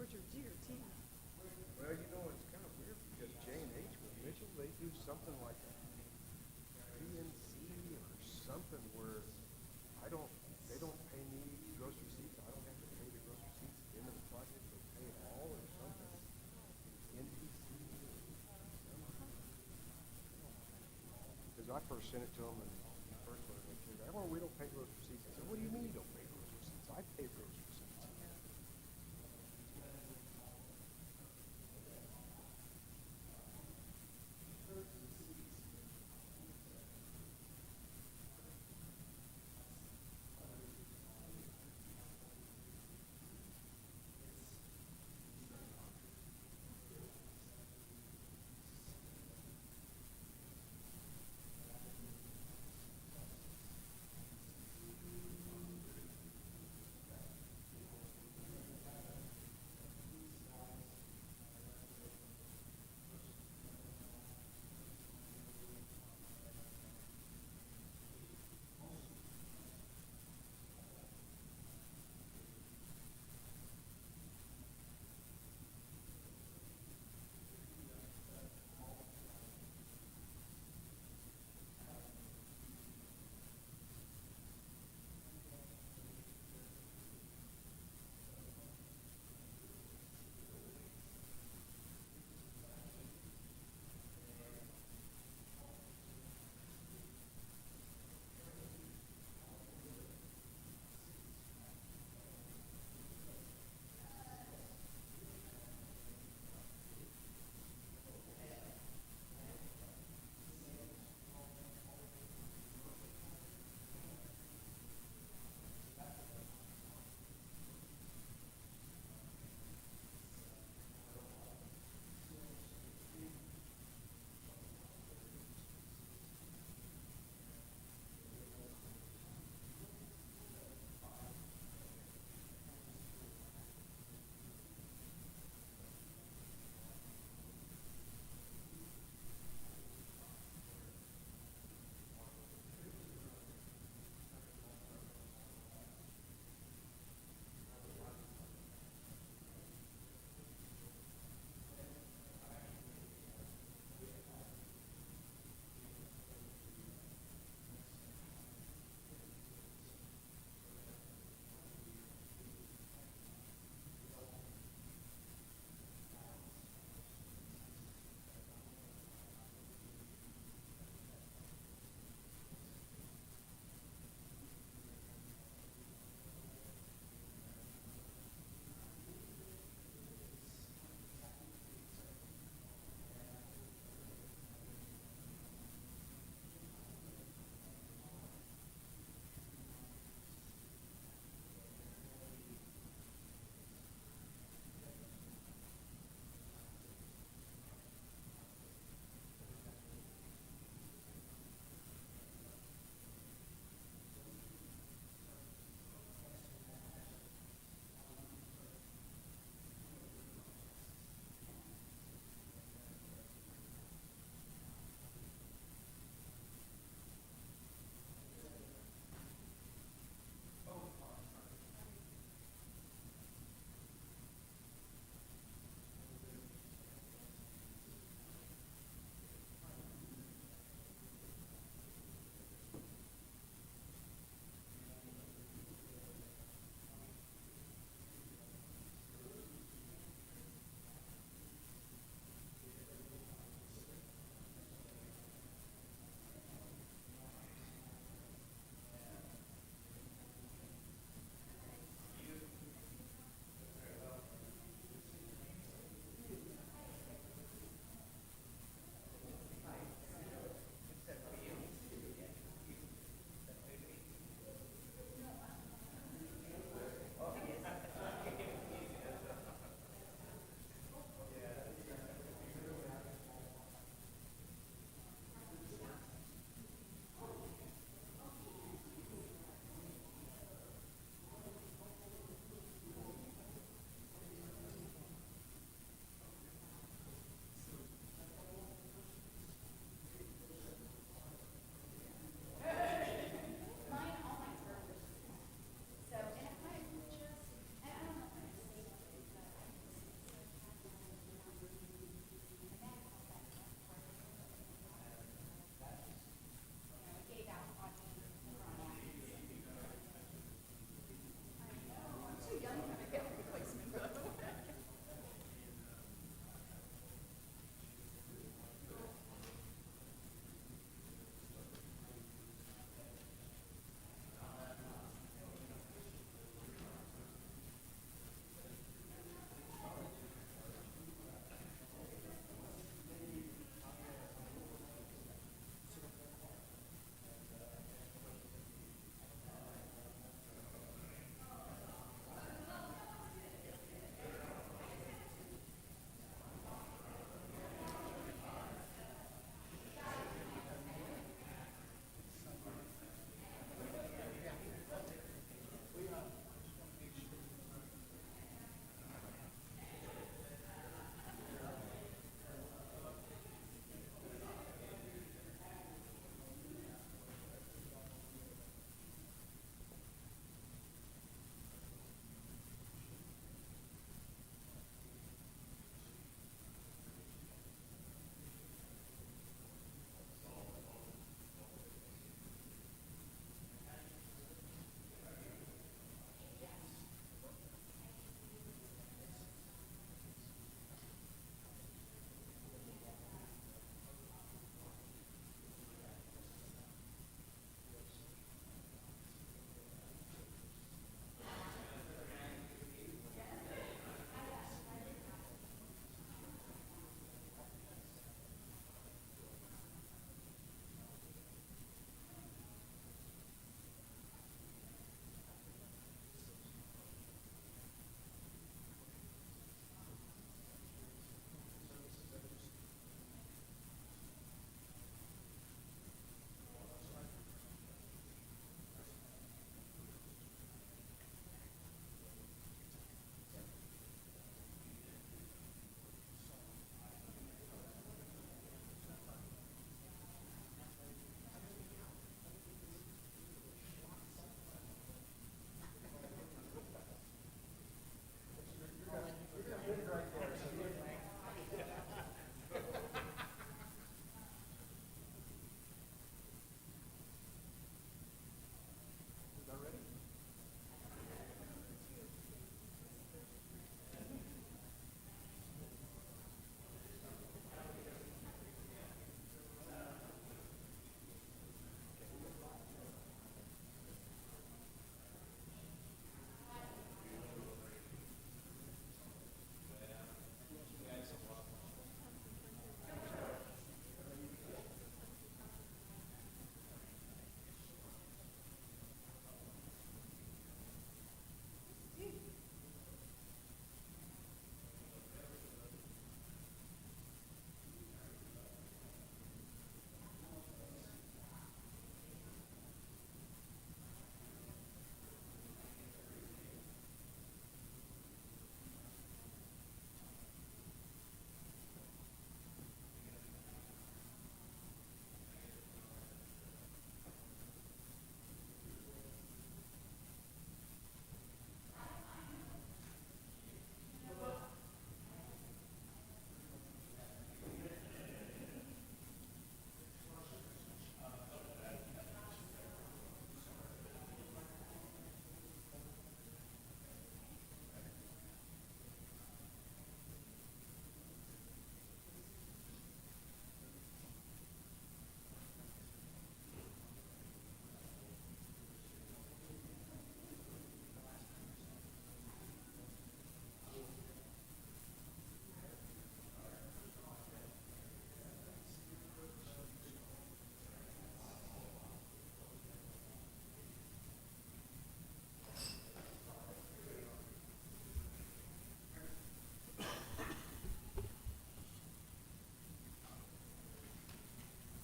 Well, you know, it's kind of weird because J&H with Mitchell, they do something like a PNC or something where they don't pay me gross receipts. I don't have to pay the gross receipts at the end of the project. They pay it all or something. NPC or something. Because I first sent it to them and the first one they came back, well, we don't pay gross receipts. I said, what do you mean you don't pay gross receipts? I pay gross receipts.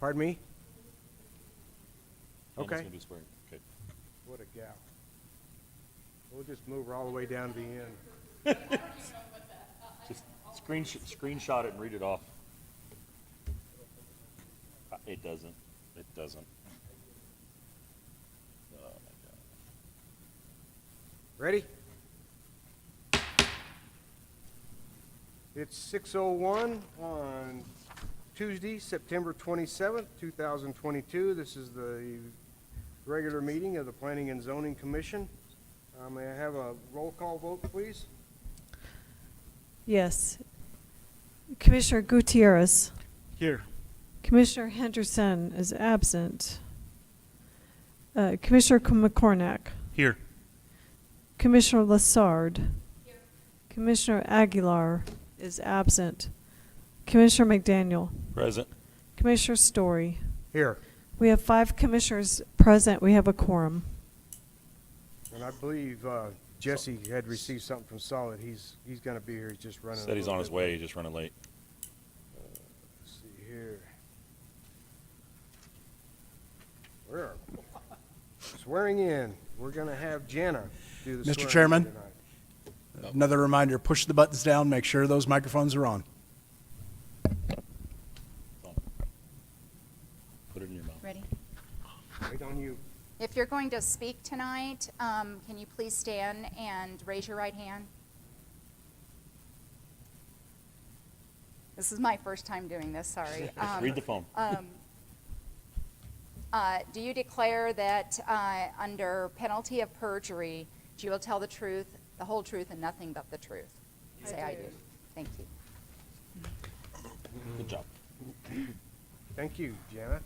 Pardon me? Dan's Okay. gonna do swearing. Okay. What a gal. We'll just move her all the way down to the end. Just screenshot it and read it off. It doesn't. It doesn't. Oh my God. Ready? It's 6:01 on Tuesday, September 27th, 2022. This is the regular meeting of the Planning and Zoning Commission. May I have a roll call vote, please? Yes. Commissioner Gutierrez. Here. Commissioner Henderson is absent. Commissioner McCornack. Here. Commissioner Lassard. Here. Commissioner Aguilar is absent. Commissioner McDaniel. Present. Commissioner Story. Here. We have 5 commissioners present. We have a quorum. And I believe Jesse had received something from Solid. He's going to be here. He's just running. Said he's on his way. He's just running late. Let's see here. We're swearing in. We're going to have Jana do the Mr. swearing Chairman? tonight. Another reminder, push the buttons down, make sure those microphones are on. Put it in your mouth. Ready? Wait on you. If you're going to speak tonight, can you please stand and raise your right hand? This is my first time doing this, sorry. Read the phone. Do you declare that under penalty of perjury, you will tell the truth, the whole truth, and nothing but the truth? Say I do. Thank you. Good job. Thank you, Jana.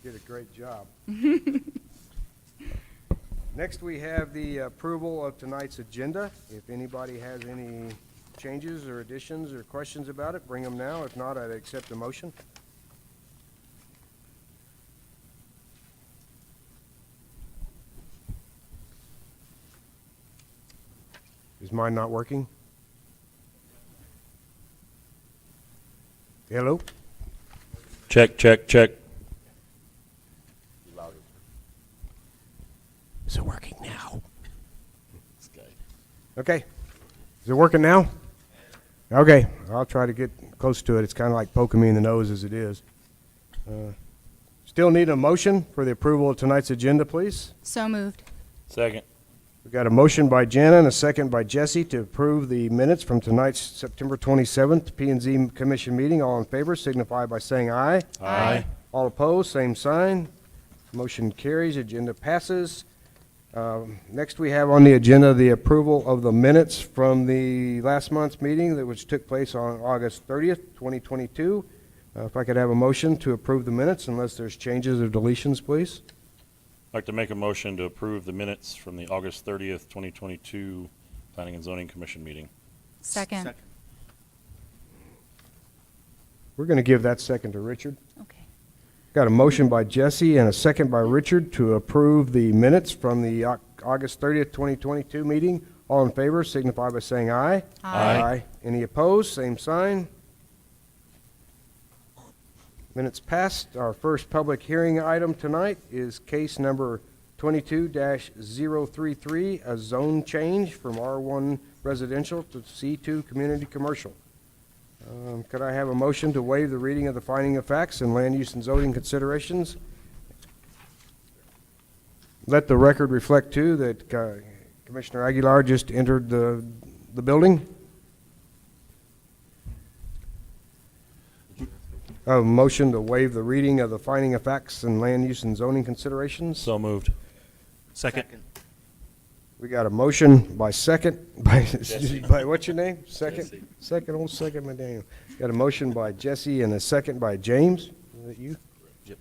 You did a great job. Next, we have the approval of tonight's agenda. If anybody has any changes or additions or questions about it, bring them now. If not, I'd accept the motion. Is mine not working? Hello? Check, check, check. Is it working now? This guy. Okay. Is it working now? Okay. I'll try to get close to it. It's kind of like poking me in the nose as it is. Still need a motion for the approval of tonight's agenda, please. So moved. Second. We've got a motion by Jana and a second by Jesse to approve the minutes from tonight's September 27th P&Z Commission meeting. All in favor signify by saying aye. Aye. All opposed, same sign. Motion carries. Agenda passes. Next, we have on the agenda the approval of the minutes from the last month's meeting which took place on August 30th, 2022. If I could have a motion to approve the minutes unless there's changes or deletions, please. I'd like to make a motion to approve the minutes from the August 30th, 2022 Planning and Zoning Commission meeting. Second. We're going to give that second to Richard. Okay. Got a motion by Jesse and a second by Richard to approve the minutes from the August 30th, 2022 meeting. All in favor signify by saying aye. Aye. Any opposed? Same sign. Minutes passed. Our first public hearing item tonight is case number 22-033, a zone change from R1 residential to C2 community commercial. Could I have a motion to waive the reading of the finding of facts and land use and zoning considerations? Let the record reflect, too, that Commissioner Aguilar just entered the building. A motion to waive the reading of the finding of facts and land use and zoning considerations. So moved. Second. We got a motion by Jesse. by what's your name? Second? Jesse. Second, McDaniel. Got a motion by Jesse and a second by James. Is that you? Yep.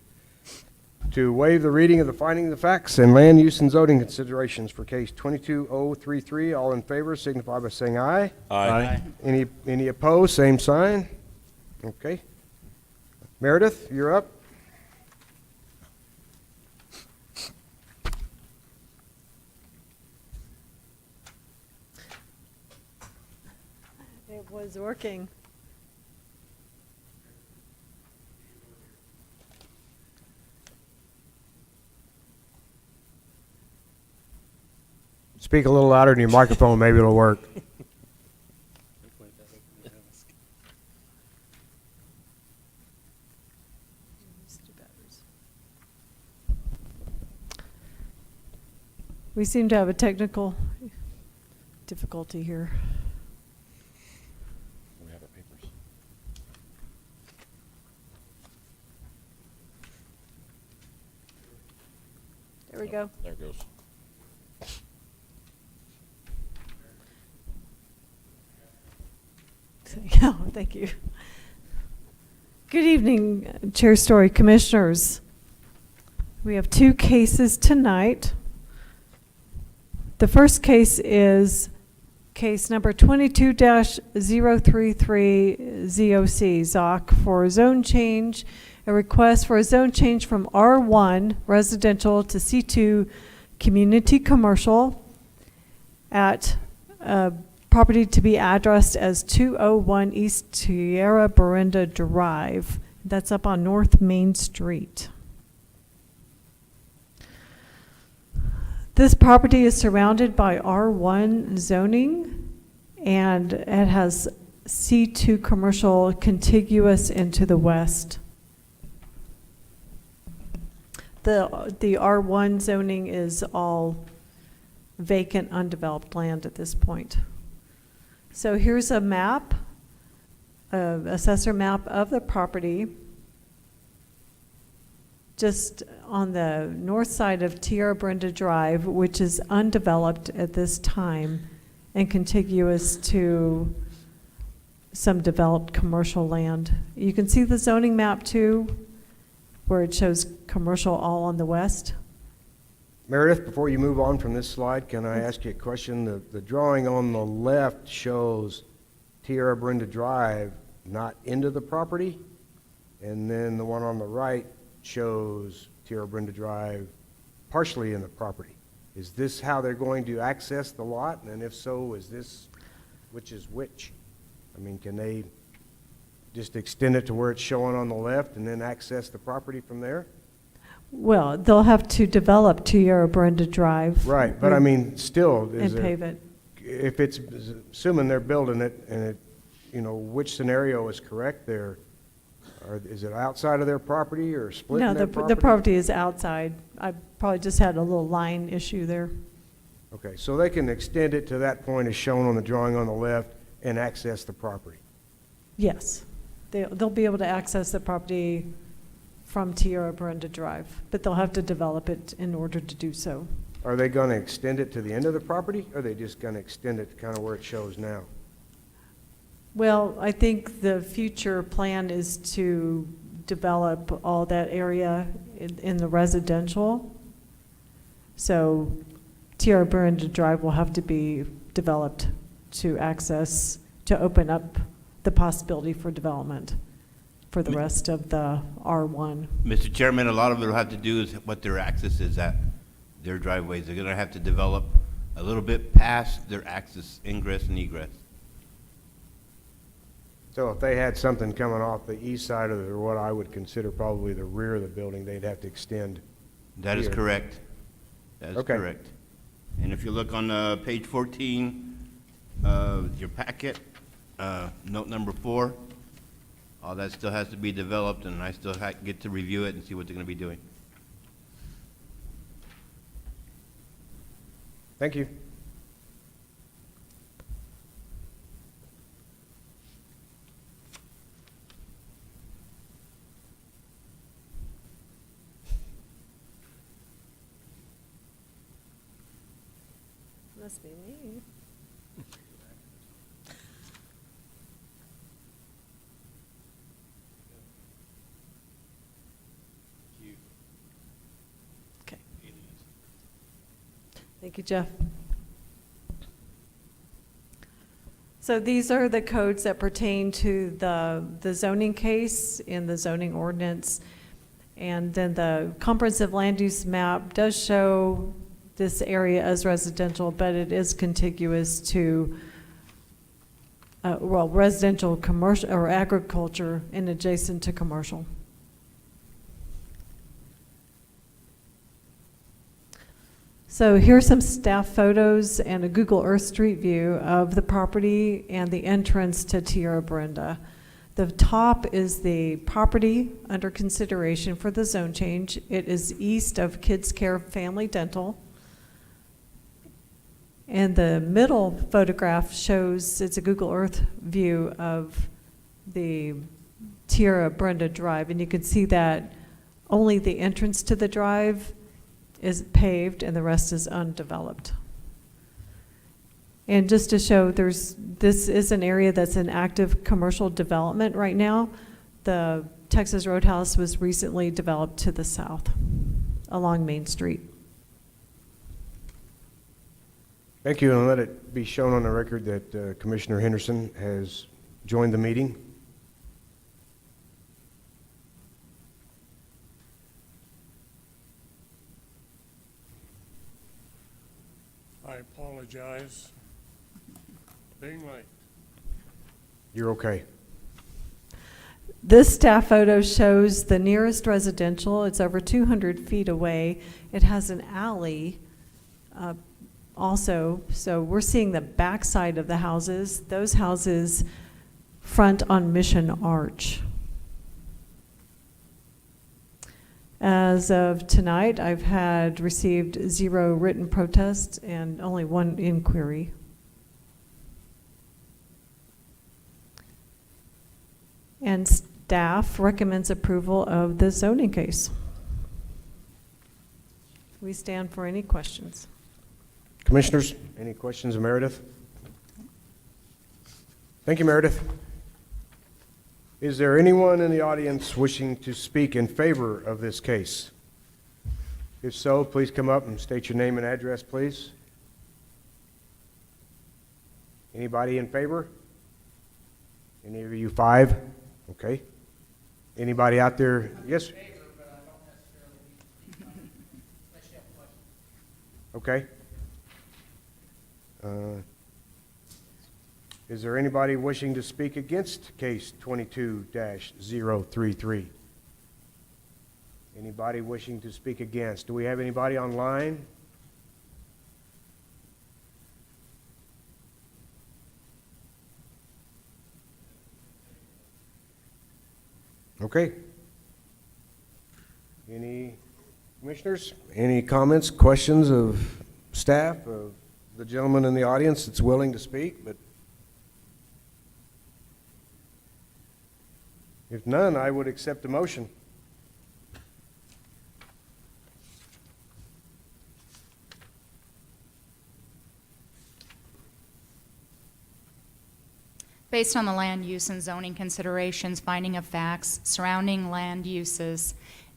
To waive the reading of the finding of the facts and land use and zoning considerations for case 22033. All in favor signify by saying aye. Aye. Any opposed? Same sign. Okay. Meredith, you're up. It was working. Speak a little louder in your microphone, maybe it'll work. We seem to have a technical difficulty here. We have our papers. There we go. There it goes. Oh, thank you. Good evening, Chair Story Commissioners. We have two cases tonight. The first case is case number 22-033-ZOC, ZOC, for a zone change, a request for a zone change from R1 residential to C2 community commercial at property to be addressed as 201 East Tierra Berenda Drive. That's up on North Main Street. This property is surrounded by R1 zoning, and it has C2 commercial contiguous into the west. The R1 zoning is all vacant, undeveloped land at this point. So here's a map, assessor map of the property. Just on the north side of Tierra Berenda Drive, which is undeveloped at this time and contiguous to some developed commercial land. You can see the zoning map too, where it shows commercial all on the west. Meredith, before you move on from this slide, can I ask you a question? The drawing on the left shows Tierra Berenda Drive not into the property, and then the one on the right shows Tierra Berenda Drive partially in the property. Is this how they're going to access the lot? And if so, is this which is which? I mean, can they just extend it to where it's showing on the left and then access the property from there? Well, they'll have to develop Tierra Berenda Drive. Right, but I mean, still, And pave it. if it's, assuming they're building it, and it, you know, which scenario is correct there? Or is it outside of their property or split No, in their the property is outside. I probably just had a little line issue there. Okay, so they can extend it to that point as shown on the drawing on the left and access the property. Yes, they'll be able to access the property from Tierra Berenda Drive, but they'll have to develop it in order to do so. Are they going to extend it to the end of the property, or are they just going to extend it kind of where it shows now? Well, I think the future plan is to develop all that area in the residential. So Tierra Berenda Drive will have to be developed to access, to open up the possibility for development for the rest of the R1. Mr. Chairman, a lot of it will have to do is what their access is at their driveways. They're gonna have to develop a little bit past their access, ingress and egress. So if they had something coming off the east side of what I would consider probably the rear of the building, they'd have to extend. That is Here. correct. That is Okay. correct. And if you look on page 14, your packet, note number 4, all that still has to be developed, and I still get to review it and see what they're gonna be doing. Thank you. Must be me. Okay. Thank you, Jeff. So these are the codes that pertain to the zoning case in the zoning ordinance. And then the comprehensive land use map does show this area as residential, but it is contiguous to, well, residential, commercial, or agriculture and adjacent to commercial. So here's some staff photos and a Google Earth Street View of the property and the entrance to Tierra Brenda. The top is the property under consideration for the zone change. It is east of Kids Care Family Dental. And the middle photograph shows, it's a Google Earth view of the Tierra Brenda Drive. And you can see that only the entrance to the drive is paved and the rest is undeveloped. And just to show, this is an area that's in active commercial development right now. The Texas Roadhouse was recently developed to the south along Main Street. Thank you, and let it be shown on the record that Commissioner Henderson has joined the meeting. I apologize. Being late. You're okay. This staff photo shows the nearest residential. It's over 200 feet away. It has an alley also, so we're seeing the backside of the houses. Those houses front on Mission Arch. As of tonight, I've received 0 written protests and only 1 inquiry. And staff recommends approval of the zoning case. We stand for any questions. Commissioners, any questions of Meredith? Thank you, Meredith. Is there anyone in the audience wishing to speak in favor of this case? If so, please come up and state your name and address, please. Anybody in favor? Any of you 5? Okay. Anybody out there? Yes? Okay. Is there anybody wishing to speak against case 22-033? Anybody wishing to speak against? Do we have anybody online? Okay. Any commissioners? Any comments, questions of staff, of the gentleman in the audience that's willing to speak? But if none, I would accept the motion. Based on the land use and zoning considerations, finding of facts surrounding land uses,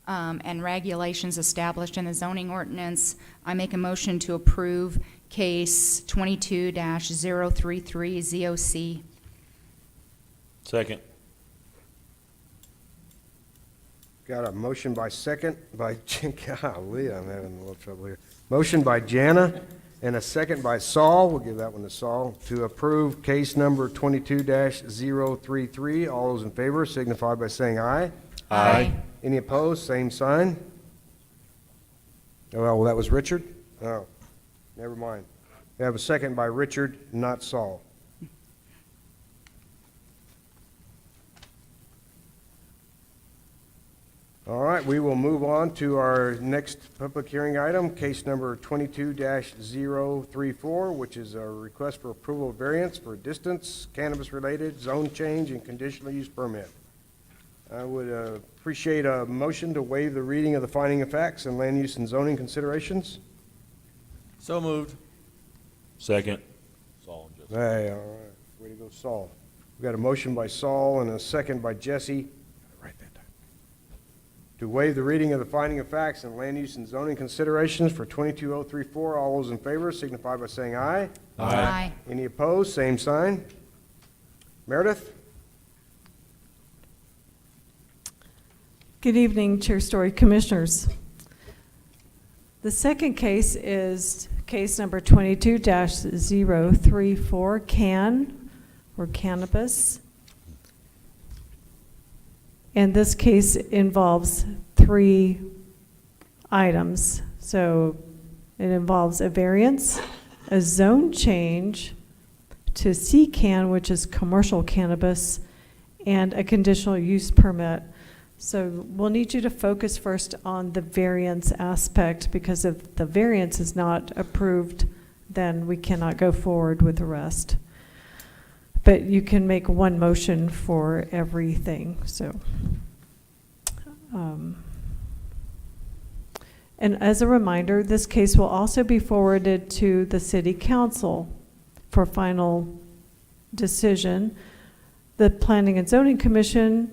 and regulations established in the zoning ordinance, I make a motion to approve case 22-033 ZOC. Second. Got a motion by second by, golly, I'm having a little trouble here. Motion by Jana and a second by Saul. We'll give that one to Saul to approve case number 22-033. All those in favor signify by saying aye. Aye. Any opposed? Same sign. Oh, well, that was Richard? Oh, never mind. We have a second by Richard, not Saul. All right, we will move on to our next public hearing item, case number 22-034, which is a request for approval of variance for distance, cannabis-related, zone change, and conditional use permit. I would appreciate a motion to waive the reading of the finding of facts and land use and zoning considerations. So moved. Second. Saul and Jesse. Hey, all right, way to go, Saul. We've got a motion by Saul and a second by Jesse. Right that time. To waive the reading of the finding of facts and land use and zoning considerations for 22034. All those in favor signify by saying aye. Aye. Any opposed? Same sign. Meredith? Good evening, Chair Story, Commissioners. The second case is case number 22-034, cannabis. And this case involves 3 items. So It involves a variance, a zone change to CCAN, which is commercial cannabis, and a conditional use permit. So we'll need you to focus first on the variance aspect, because if the variance is not approved, then we cannot go forward with the rest. But you can make one motion for everything, so. And as a reminder, this case will also be forwarded to the City Council for final decision. The Planning and Zoning Commission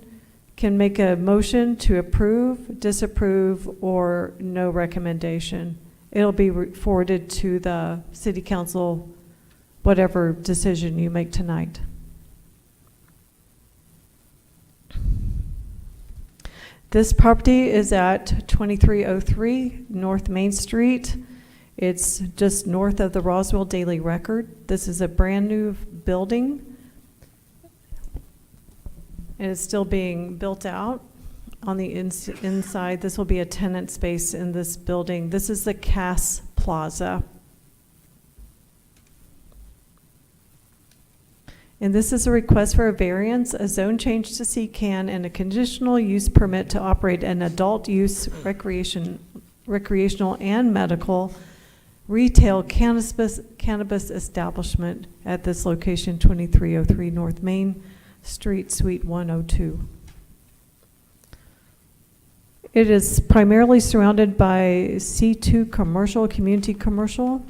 can make a motion to approve, disapprove, or no recommendation. It'll be forwarded to the City Council, whatever decision you make tonight. This property is at 2303 North Main Street. It's just north of the Roswell Daily Record. This is a brand new building, and it's still being built out on the inside. This will be a tenant space in this building. This is the Cass Plaza. And this is a request for a variance, a zone change to CCAN, and a conditional use permit to operate an adult use recreational and medical retail cannabis establishment at this location, 2303 North Main Street, Suite 102. It is primarily surrounded by C2 commercial, community commercial.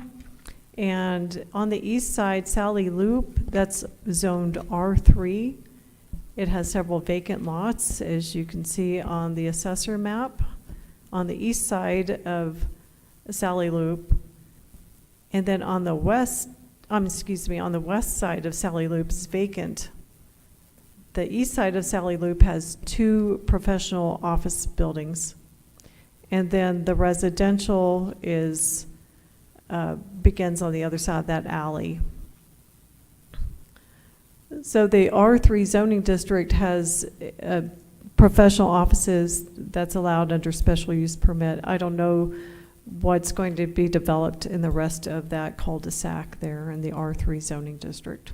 And on the east side, Sally Loop, that's zoned R3. It has several vacant lots, as you can see on the assessor map, on the east side of Sally Loop. And then on the west, on the west side of Sally Loop is vacant. The east side of Sally Loop has 2 professional office buildings. And then the residential is begins on the other side of that alley. So the R3 zoning district has professional offices that's allowed under special use permit. I don't know what's going to be developed in the rest of that cul-de-sac there in the R3 zoning district.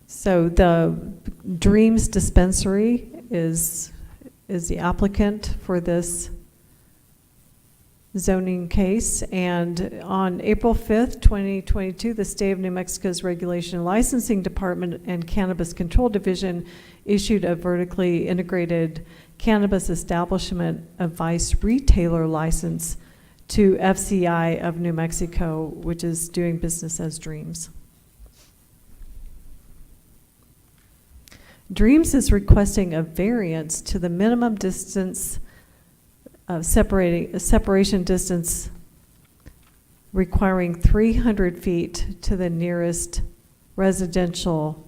So the Dreams Dispensary is the applicant for this zoning case. And on April 5th, 2022, the State of New Mexico's Regulation and Licensing Department and Cannabis Control Division issued a vertically integrated cannabis establishment advice retailer license to FCI of New Mexico, which is doing business as Dreams. Dreams is requesting a variance to the minimum distance of separation distance, requiring 300 feet to the nearest residential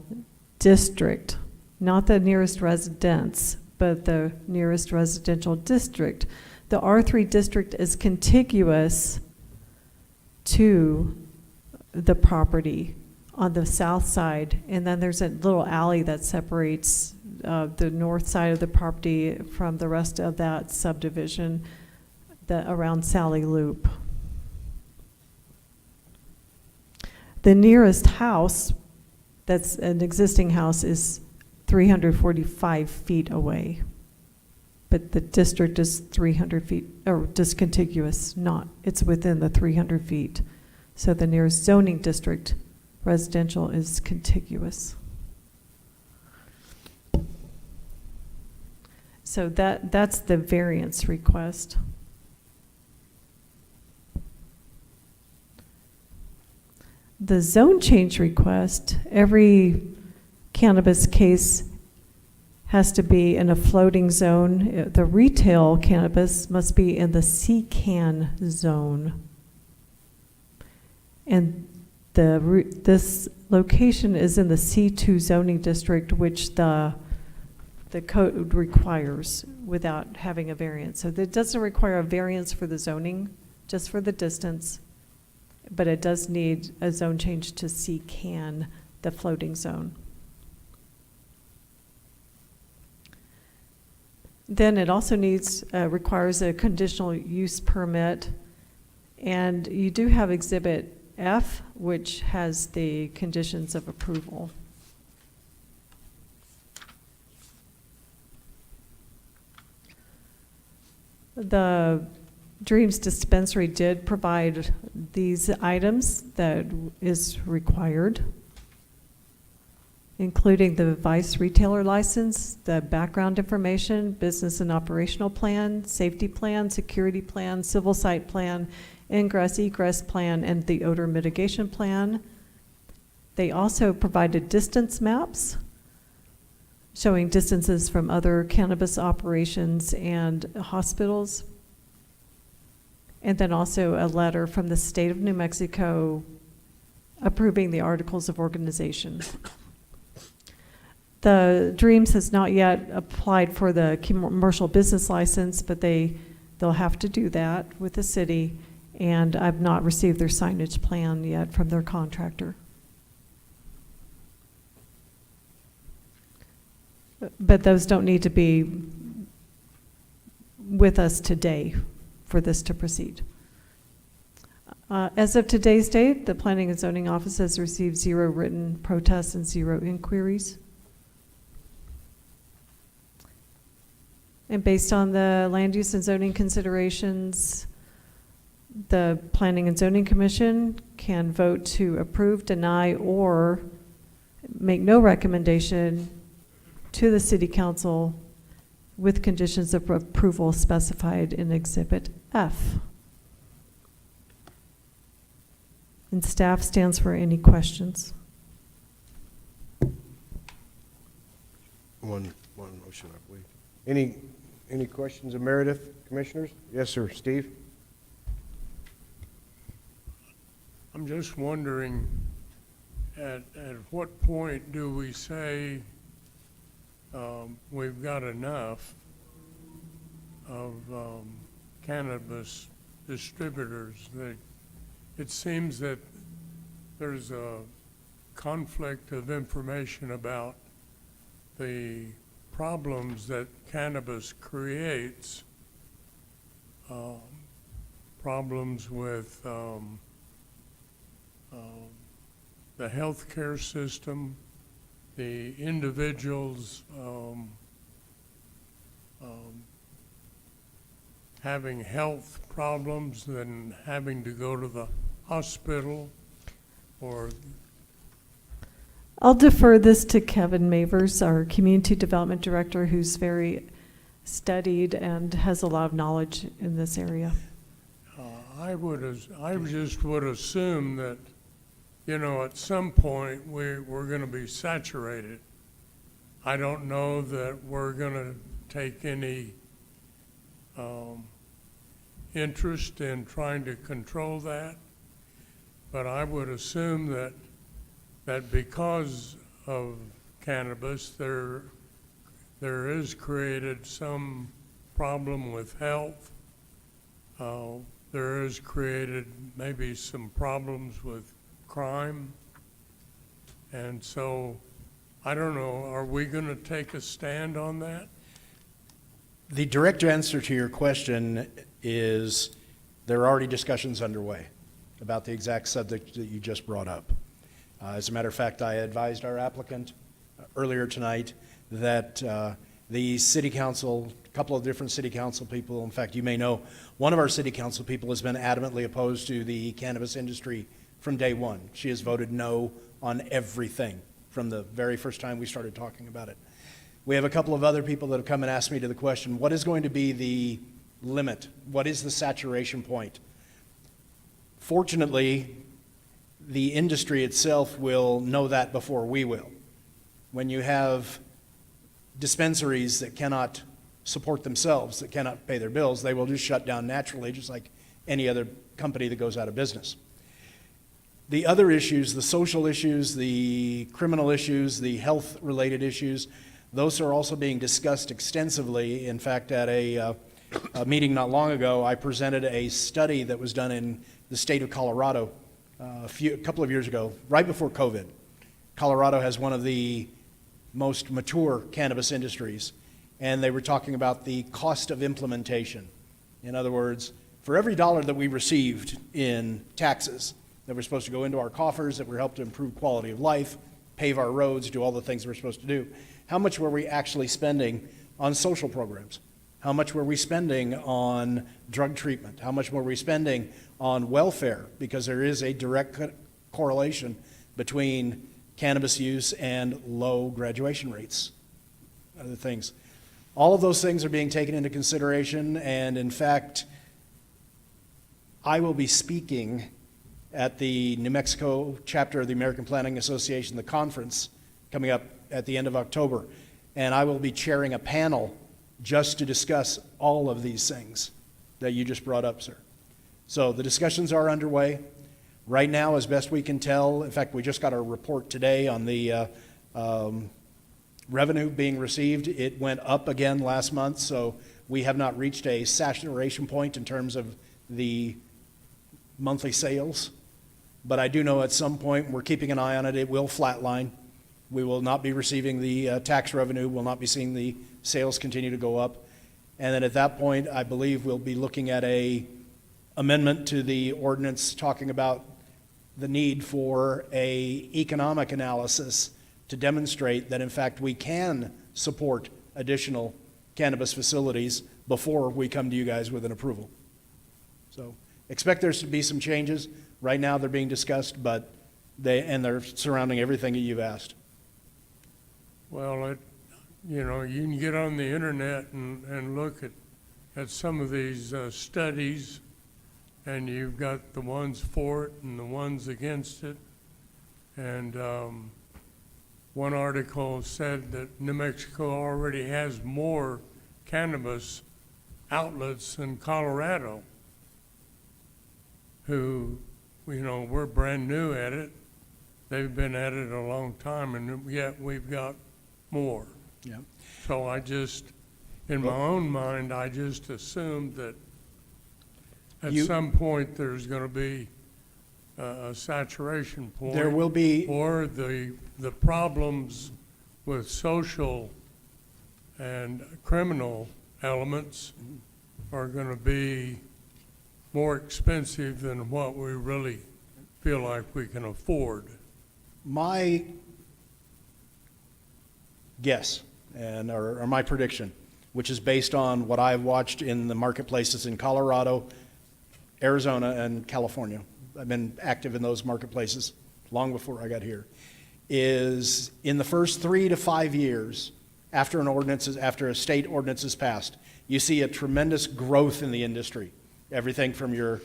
district, not the nearest residence, but the nearest residential district. The R3 district is contiguous to the property on the south side, and then there's a little alley that separates the north side of the property from the rest of that subdivision around Sally Loop. The nearest house, that's an existing house, is 345 feet away, but the district is 300 feet, or discontiguous, it's within the 300 feet. So the nearest zoning district residential is contiguous. So that's the variance request. The zone change request, every cannabis case has to be in a floating zone. The retail cannabis must be in the CCAN zone. And this location is in the C2 zoning district, which the code requires without having a variance. So it doesn't require a variance for the zoning, just for the distance, but it does need a zone change to CCAN, the floating zone. Then it also requires a conditional use permit. And you do have Exhibit F, which has the conditions of approval. The Dreams Dispensary did provide these items that is required, including the Vice retailer license, the background information, business and operational plan, safety plan, security plan, civil site plan, ingress egress plan, and the odor mitigation plan. They also provided distance maps showing distances from other cannabis operations and hospitals. And then also a letter from the state of New Mexico approving the articles of organization. The Dreams has not yet applied for the commercial business license, but they'll have to do that with the city, and I've not received their signage plan yet from their contractor. But those don't need to be with us today for this to proceed. As of today's date, the Planning and Zoning Office has received 0 written protests and 0 inquiries. And based on the land use and zoning considerations, the Planning and Zoning Commission can vote to approve, deny, or make no recommendation to the City Council with conditions of approval specified in Exhibit F. And staff stands for any questions. One motion, I believe. Any questions of Meredith, commissioners? Yes, sir. Steve? I'm just wondering, at what point do we say we've got enough of cannabis distributors? It seems that there's a conflict of information about the problems that cannabis creates, problems with the healthcare system, the individuals having health problems and having to go to the hospital, or I'll defer this to Kevin Mavers, our Community Development Director, who's very studied and has a lot of knowledge in this area. I just would assume that, at some point we're going to be saturated. I don't know that we're going to take any interest in trying to control that, but I would assume that because of cannabis, there is created some problem with health. There is created maybe some problems with crime. And so, I don't know, are we going to take a stand on that? The direct answer to your question is there are already discussions underway about the exact subject that you just brought up. As a matter of fact, I advised our applicant earlier tonight that the city council, a couple of different city council people, in fact, you may know, one of our city council people has been adamantly opposed to the cannabis industry from day one. She has voted no on everything from the very first time we started talking about it. We have a couple of other people that have come and asked me to the question, what is going to be the limit? What is the saturation point? Fortunately, the industry itself will know that before we will. When you have dispensaries that cannot support themselves, that cannot pay their bills, they will just shut down naturally, just like any other company that goes out of business. The other issues, the social issues, the criminal issues, the health-related issues, those are also being discussed extensively. In fact, at a meeting not long ago, I presented a study that was done in the state of Colorado a couple of years ago, right before COVID. Colorado has one of the most mature cannabis industries, and they were talking about the cost of implementation. In other words, for every dollar that we received in taxes that were supposed to go into our coffers, that were helped to improve quality of life, pave our roads, do all the things we're supposed to do, how much were we actually spending on social programs? How much were we spending on drug treatment? How much were we spending on welfare? Because there is a direct correlation between cannabis use and low graduation rates, other things. All of those things are being taken into consideration, and in fact, I will be speaking at the New Mexico chapter of the American Planning Association, the conference coming up at the end of October, and I will be chairing a panel just to discuss all of these things that you just brought up, sir. So the discussions are underway. Right now, as best we can tell, in fact, we just got our report today on the revenue being received. It went up again last month, so we have not reached a saturation point in terms of the monthly sales. But I do know at some point, we're keeping an eye on it, it will flatline. We will not be receiving the tax revenue, we'll not be seeing the sales continue to go up. And then at that point, I believe we'll be looking at a amendment to the ordinance talking about the need for a economic analysis to demonstrate that in fact we can support additional cannabis facilities before we come to you guys with an approval. So expect there to be some changes. Right now they're being discussed, but they're surrounding everything that you've asked. Well, you can get on the internet and look at some of these studies, and you've got the ones for it and the ones against it. And one article said that New Mexico already has more cannabis outlets than Colorado, who, we're brand new at it. They've been at it a long time, and yet we've got more. Yeah. So in my own mind, I just assumed that at some point there's going to be a saturation point. There will be. Or the problems with social and criminal elements are going to be more expensive than what we really feel like we can afford. My guess or my prediction, which is based on what I've watched in the marketplaces in Colorado, Arizona, and California. I've been active in those marketplaces long before I got here, is in the first 3 to 5 years after a state ordinance is passed, you see a tremendous growth in the industry. Everything from your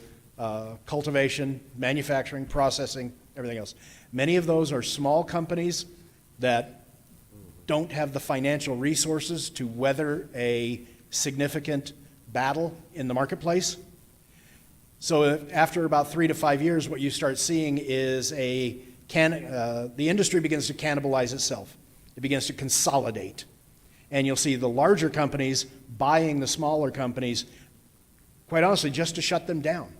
cultivation, manufacturing, processing, everything else. Many of those are small companies that don't have the financial resources to weather a significant battle in the marketplace. So after about 3 to 5 years, what you start seeing is the industry begins to cannibalize itself. It begins to consolidate. And you'll see the larger companies buying the smaller companies, quite honestly, just to shut them down.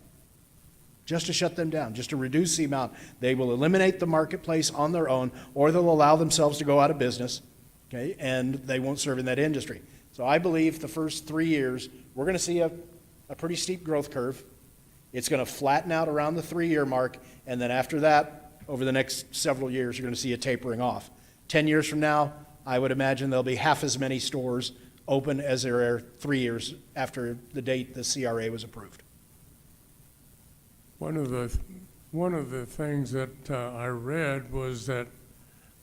Just to reduce the amount. They will eliminate the marketplace on their own, or they'll allow themselves to go out of business, okay, and they won't serve in that industry. So I believe the first 3 years, we're going to see a pretty steep growth curve. It's going to flatten out around the 3-year mark, and then after that, over the next several years, you're going to see it tapering off. 10 years from now, I would imagine there'll be half as many stores open as there are 3 years after the date the CRA was approved. One of the things that I read was that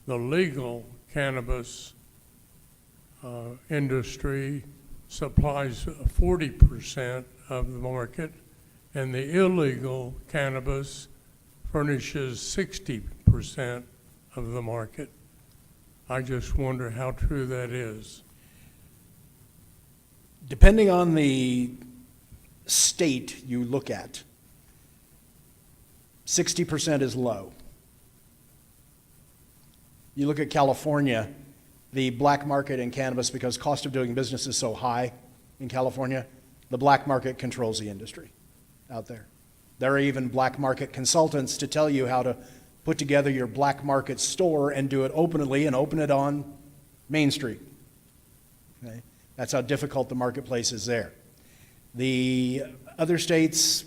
the legal cannabis industry supplies 40% of the market, and the illegal cannabis furnishes 60% of the market. I just wonder how true that is. Depending on the state you look at, 60% is low. You look at California, the black market in cannabis, because cost of doing business is so high in California, the black market controls the industry out there. There are even black market consultants to tell you how to put together your black market store and do it openly and open it on Main Street. Okay? That's how difficult the marketplace is there. The other states,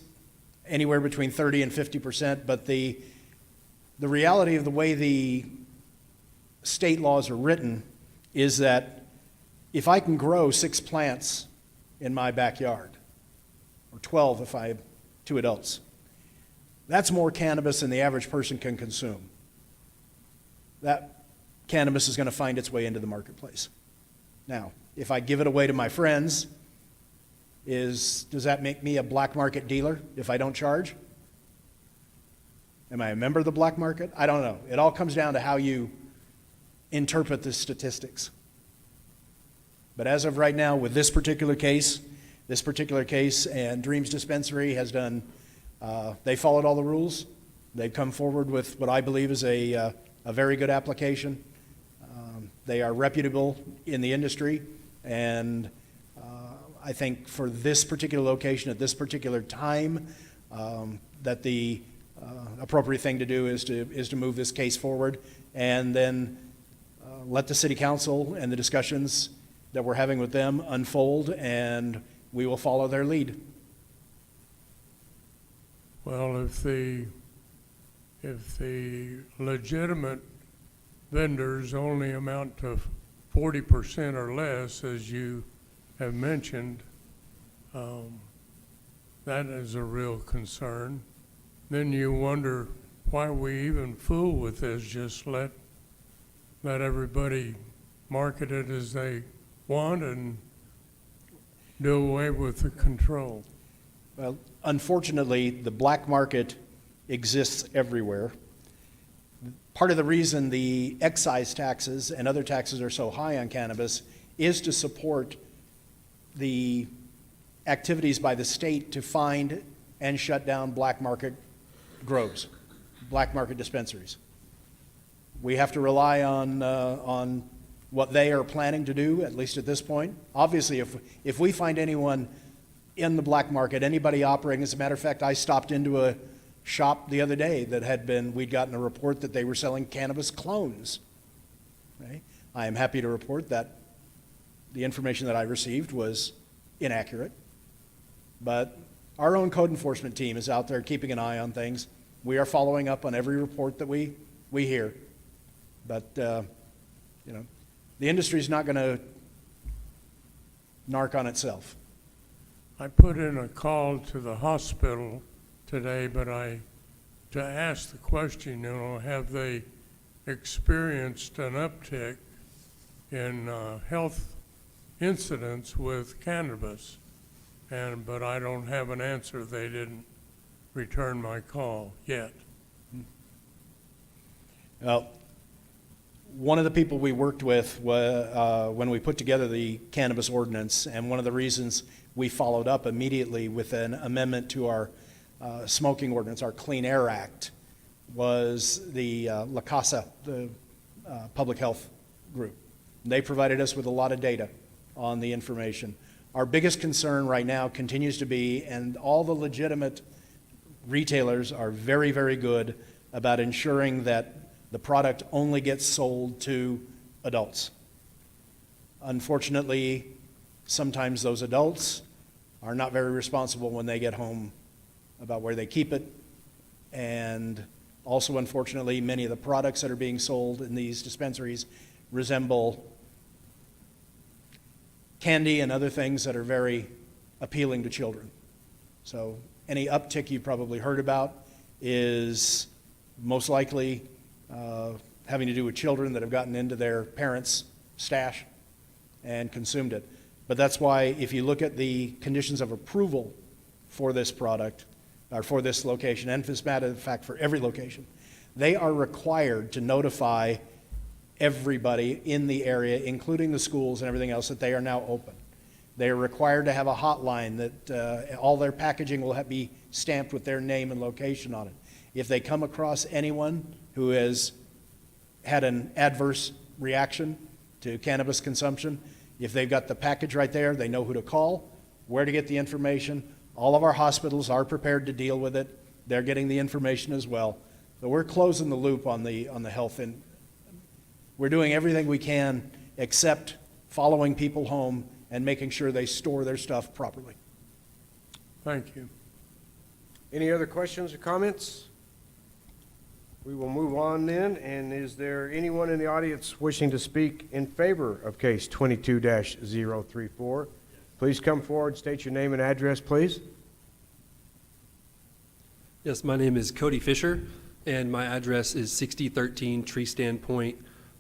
anywhere between 30 and 50%, but the reality of the way the state laws are written is that if I can grow 6 plants in my backyard, or 12 if I have 2 adults, that's more cannabis than the average person can consume. That cannabis is going to find its way into the marketplace. Now, if I give it away to my friends, does that make me a black market dealer if I don't charge? Am I a member of the black market? I don't know. It all comes down to how you interpret the statistics. But as of right now, with this particular case, and Dreams Dispensary has done, they followed all the rules. They've come forward with what I believe is a very good application. They are reputable in the industry, and I think for this particular location at this particular time, that the appropriate thing to do is to move this case forward, and then let the city council and the discussions that we're having with them unfold, and we will follow their lead. Well, if the legitimate vendors only amount to 40% or less, as you have mentioned, that is a real concern. Then you wonder why we even fool with this. Just let everybody market it as they want and do away with the control. Well, unfortunately, the black market exists everywhere. Part of the reason the excise taxes and other taxes are so high on cannabis is to support the activities by the state to find and shut down black market grows, black market dispensaries. We have to rely on what they are planning to do, at least at this point. Obviously, if we find anyone in the black market, anybody operating, as a matter of fact, I stopped into a shop the other day that we'd gotten a report that they were selling cannabis clones. Okay? I am happy to report that the information that I received was inaccurate, but our own code enforcement team is out there keeping an eye on things. We are following up on every report that we hear, but the industry's not going to narc on itself. I put in a call to the hospital today, but to ask the question, have they experienced an uptick in health incidents with cannabis? But I don't have an answer. They didn't return my call yet. Well, one of the people we worked with when we put together the cannabis ordinance, and one of the reasons we followed up immediately with an amendment to our smoking ordinance, our Clean Air Act, was the La Casa, the public health group. They provided us with a lot of data on the information. Our biggest concern right now continues to be, and all the legitimate retailers are very, very good about ensuring that the product only gets sold to adults. Unfortunately, sometimes those adults are not very responsible when they get home about where they keep it. And also, unfortunately, many of the products that are being sold in these dispensaries resemble candy and other things that are very appealing to children. So any uptick you've probably heard about is most likely having to do with children that have gotten into their parents' stash and consumed it. But that's why if you look at the conditions of approval for this product, or for this location, and as a matter of fact for every location, they are required to notify everybody in the area, including the schools and everything else, that they are now open. They are required to have a hotline that all their packaging will be stamped with their name and location on it. If they come across anyone who has had an adverse reaction to cannabis consumption, if they've got the package right there, they know who to call, where to get the information. All of our hospitals are prepared to deal with it. They're getting the information as well. So we're closing the loop on the health, and we're doing everything we can except following people home and making sure they store their stuff properly. Thank you. Any other questions or comments? We will move on then, and is there anyone in the audience wishing to speak in favor of case 22-034? Please come forward, state your name and address, please. Yes, my name is Cody Fisher, and my address is 6013 Tree Stand Point,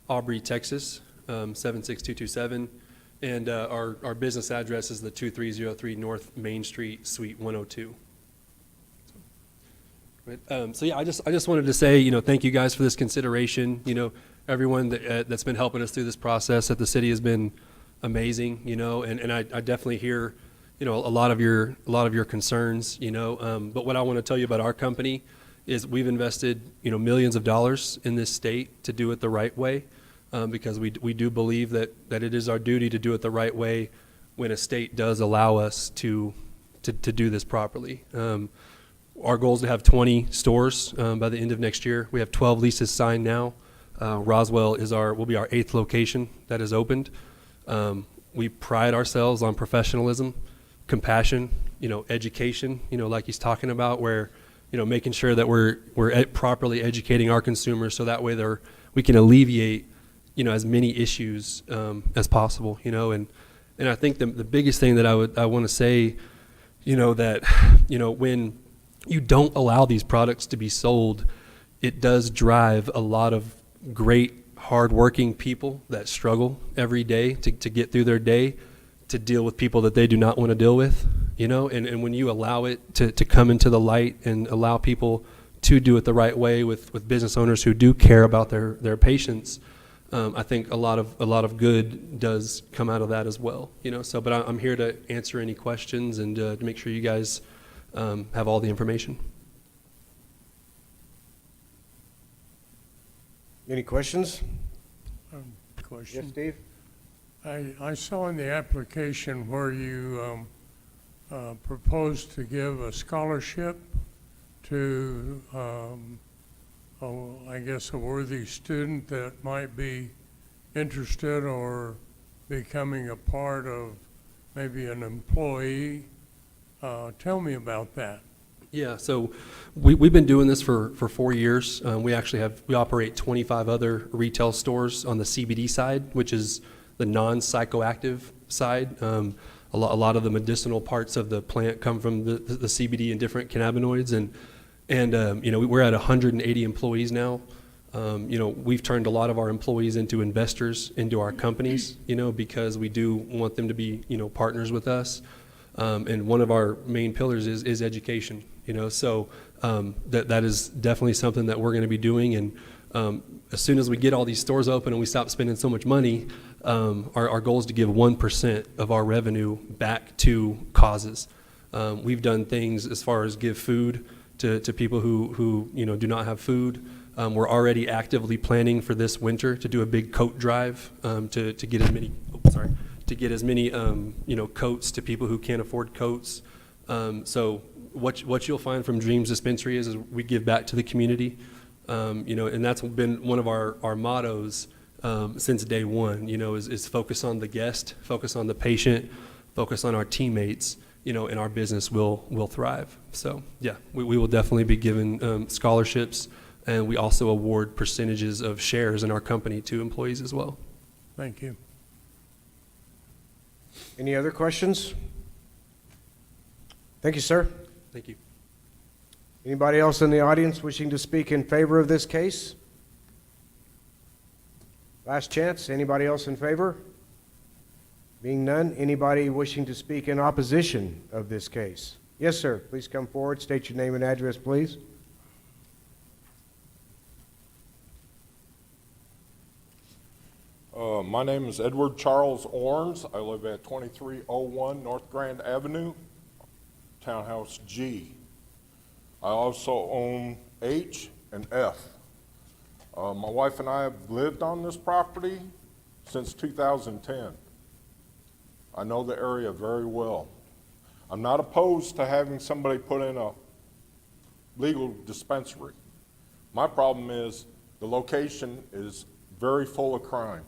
Aubrey, Texas, 76227. And our business address is the 2303 North Main Street, Suite 102. So yeah, I just wanted to say, thank you guys for this consideration. Everyone that's been helping us through this process at the city has been amazing. And I definitely hear, a lot of your concerns. But what I want to tell you about our company is we've invested, millions of dollars in this state to do it the right way, because we do believe that it is our duty to do it the right way when a state does allow us to do this properly. Our goal is to have 20 stores by the end of next year. We have 12 leases signed now. Roswell will be our 8th location that is opened. We pride ourselves on professionalism, compassion, education, like he's talking about, where, making sure that we're properly educating our consumers so that way we can alleviate, as many issues as possible, and I think the biggest thing that I want to say, that, when you don't allow these products to be sold, it does drive a lot of great, hardworking people that struggle every day to get through their day, to deal with people that they do not want to deal with, and when you allow it to come into the light and allow people to do it the right way with business owners who do care about their patients, I think a lot of good does come out of that as well, but I'm here to answer any questions and to make sure you guys have all the information. Any questions? Question. Yes, Steve? I saw in the application where you proposed to give a scholarship to, I guess, a worthy student that might be interested or becoming a part of maybe an employee. Tell me about that. Yeah, so we've been doing this for 4 years. We operate 25 other retail stores on the CBD side, which is the non-psychoactive side. A lot of the medicinal parts of the plant come from the CBD and different cannabinoids, and we're at 180 employees now. We've turned a lot of our employees into investors into our companies, because we do want them to be partners with us. And one of our main pillars is education, so that is definitely something that we're going to be doing. And as soon as we get all these stores open and we stop spending so much money, our goal is to give 1% of our revenue back to causes. We've done things as far as give food to people who do not have food. We're already actively planning for this winter to do a big coat drive to get as many. To get as many coats to people who can't afford coats. So what you'll find from Dreams Dispensary is we give back to the community, and that's been one of our mottos since day one. Is focus on the guest, focus on the patient, focus on our teammates. And our business will thrive. So yeah, we will definitely be given scholarships, and we also award percentages of shares in our company to employees as well. Thank you. Any other questions? Thank you, sir. Thank you. Anybody else in the audience wishing to speak in favor of this case? Last chance. Anybody else in favor? Being none, anybody wishing to speak in opposition of this case? Yes, sir. Please come forward. State your name and address, please. My name is Edward Charles Orns. I live at 2301 North Grand Avenue, Townhouse G. I also own H and F. My wife and I have lived on this property since 2010. I know the area very well. I'm not opposed to having somebody put in a legal dispensary. My problem is the location is very full of crime.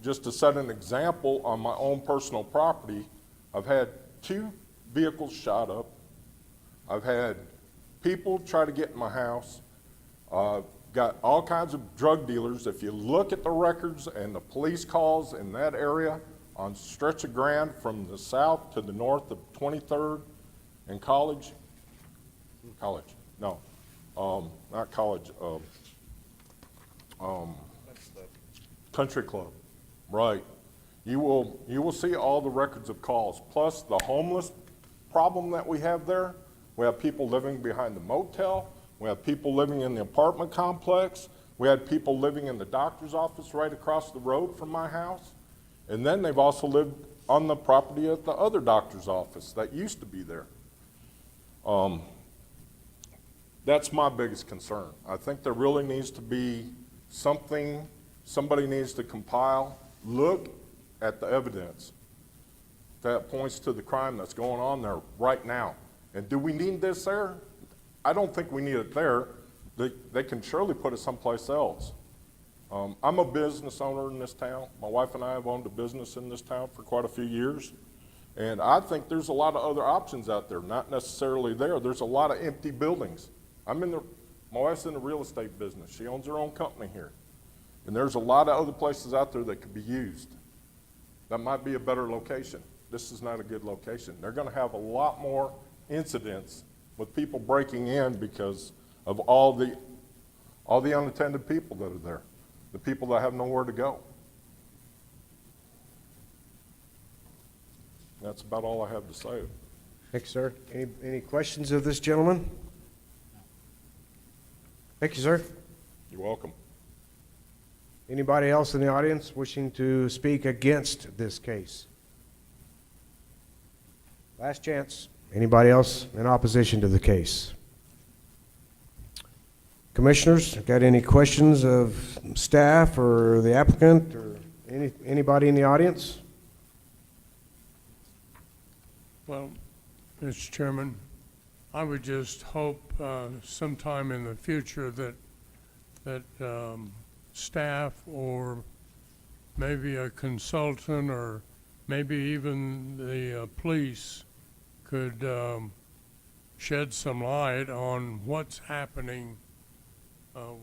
just to set an example, on my own personal property, I've had 2 vehicles shot up. I've had people try to get in my house. Got all kinds of drug dealers. If you look at the records and the police calls in that area on stretch of ground from the south to the north of 23rd and College, no, not College, Country Club, right. You will see all the records of calls, plus the homeless problem that we have there. We have people living behind the motel. We have people living in the apartment complex. We had people living in the doctor's office right across the road from my house. And then they've also lived on the property at the other doctor's office that used to be there. That's my biggest concern. I think there really needs to be something, somebody needs to compile, look at the evidence that points to the crime that's going on there right now. And do we need this there? I don't think we need it there. They can surely put it someplace else. I'm a business owner in this town. My wife and I have owned a business in this town for quite a few years. And I think there's a lot of other options out there, not necessarily there. There's a lot of empty buildings. My wife's in the real estate business. She owns her own company here. And there's a lot of other places out there that could be used. That might be a better location. This is not a good location. They're going to have a lot more incidents with people breaking in because of all the unattended people that are there, the people that have nowhere to go. That's about all I have to say. Thank you, sir. Any questions of this gentleman? Thank you, sir. You're welcome. Anybody else in the audience wishing to speak against this case? Last chance. Anybody else in opposition to the case? Commissioners, got any questions of staff or the applicant or anybody in the audience? Well, Mr. Chairman, I would just hope sometime in the future that staff or maybe a consultant or maybe even the police could shed some light on what's happening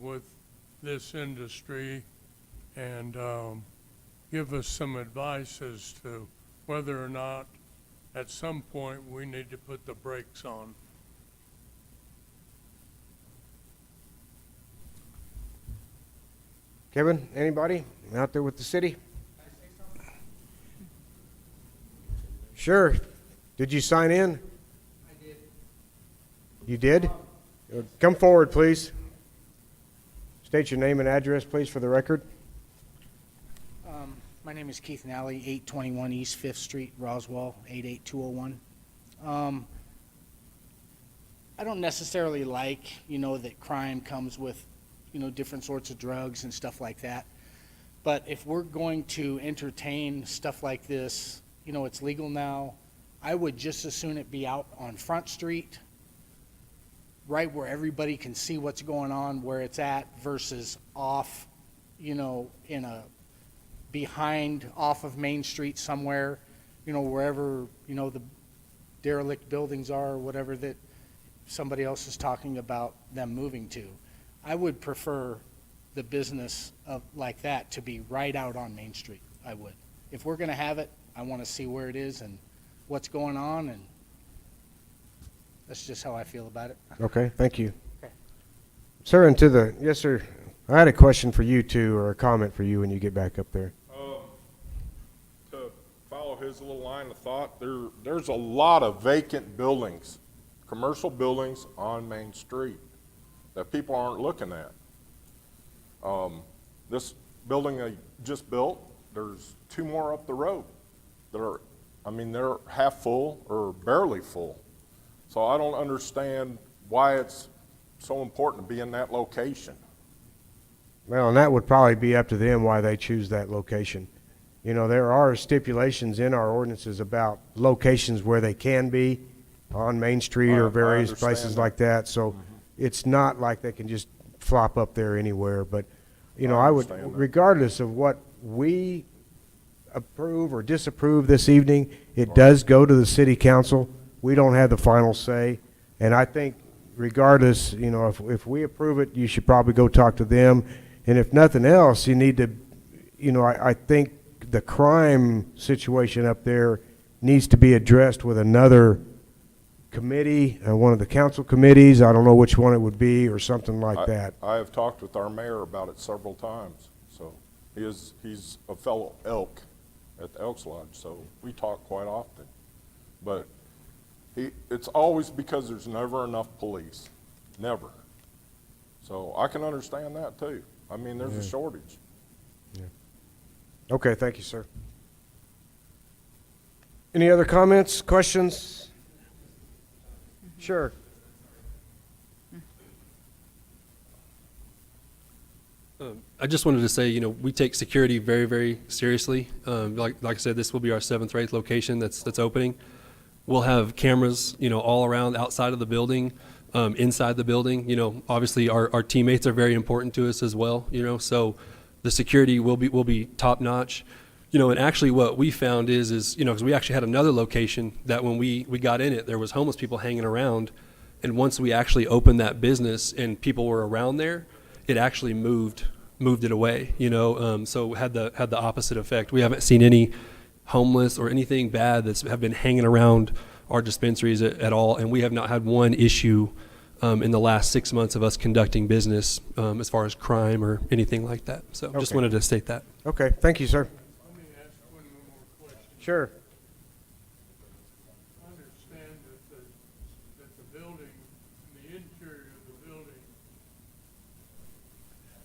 with this industry and give us some advice as to whether or not at some point we need to put the brakes on. Kevin, anybody out there with the city? Sure. Did you sign in? I did. You did? Come forward, please. State your name and address, please, for the record. My name is Keith Nally, 821 East 5th Street, Roswell, 88201. I don't necessarily like, that crime comes with, different sorts of drugs and stuff like that. But if we're going to entertain stuff like this, it's legal now, I would just as soon it be out on Front Street, right where everybody can see what's going on, where it's at, versus off, in a behind off of Main Street somewhere, wherever, the derelict buildings are or whatever that somebody else is talking about them moving to. I would prefer the business of like that to be right out on Main Street. I would. If we're going to have it, I want to see where it is and what's going on, and that's just how I feel about it. Okay, thank you. Okay. Sir, yes, sir. I had a question for you, too, or a comment for you when you get back up there. To follow his little line of thought, there's a lot of vacant buildings, commercial buildings on Main Street that people aren't looking at. This building I just built, there's 2 more up the road that are, they're half full or barely full. So I don't understand why it's so important to be in that location. Well, and that would probably be up to them why they choose that location. There are stipulations in our ordinances about locations where they can be on Main Street or I various understand places that. like that. So it's not like they can just flop up there anywhere. But, I I would, understand that. regardless of what we approve or disapprove this evening, it does go to the city council. We don't have the final say. And I think regardless, you know, if we approve it, you should probably go talk to them. And if nothing else, you need to, you know, I think the crime situation up there needs to be addressed with another committee, one of the council committees. I don't know which one it would be or something like that. I have talked with our mayor about it several times, so he's a fellow Elk at the Elks Lodge, so we talk quite often. But it's always because there's never enough police, never. So I can understand that too. I mean, there's a shortage. Okay, thank you, sir. Any other comments, questions? Sure. I just wanted to say, you know, we take security very, very seriously. Like I said, this will be our 7th or 8th location that's opening. We'll have cameras, you know, all around outside of the building, inside the building. You know, obviously our teammates are very important to us as well, you know, so the security will be top notch. You know, and actually what we found is, you know, because we actually had another location that when we got in it, there was homeless people hanging around. And once we actually opened that business and people were around there, it actually moved it away, you know, so had the opposite effect. We haven't seen any homeless or anything bad that's have been hanging around our dispensaries at all. And we have not had one issue in the last 6 months of us conducting business as far as crime or anything like that. So just Okay. wanted to state that. Okay, thank you, sir. Let me ask one more question. Sure. I understand that the building, the interior of the building,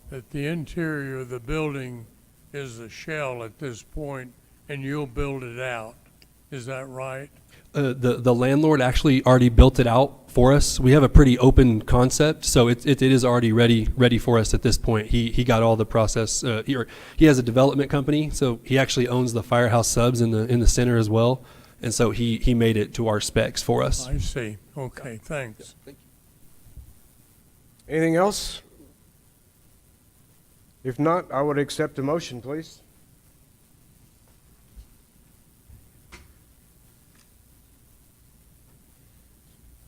that the interior of the building is a shell at this point, and you'll build it out. Is that right? The landlord actually already built it out for us. We have a pretty open concept, so it is already ready for us at this point. He got all the process. He has a development company, so he actually owns the Firehouse Subs in the center as well, and so he made it to our specs for us. I see. Okay, thanks. Anything else? If not, I would accept a motion, please.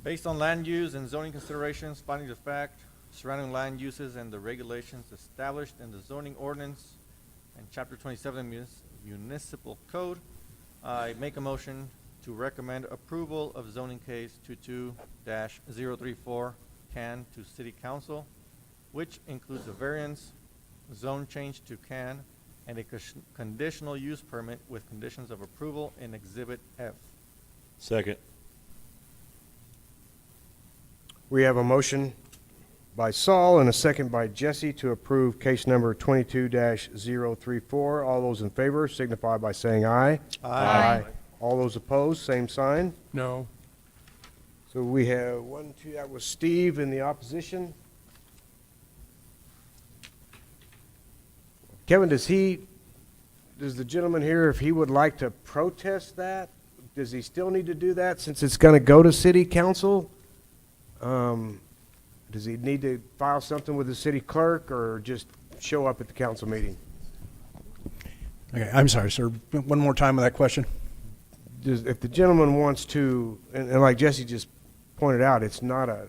Based on land use and zoning considerations, findings of fact surrounding land uses and the regulations established in the zoning ordinance and Chapter 27 Municipal Code, I make a motion to recommend approval of zoning case 22-034 CAN to City Council, which includes a variance, zone change to CAN, and a conditional use permit with conditions of approval in Exhibit F. Second. We have a motion by Saul and a second by Jesse to approve case number 22-034. All those in favor signify by saying aye. Aye. All those opposed, same sign. No. So we have one, two, that was Steve in the opposition. Kevin, does the gentleman here, if he would like to protest that, does he still need to do that since it's going to go to city council? Does he need to file something with the city clerk or just show up at the council meeting? Okay, I'm sorry, sir. One more time with that question. If the gentleman wants to, and like Jesse just pointed out, it's not a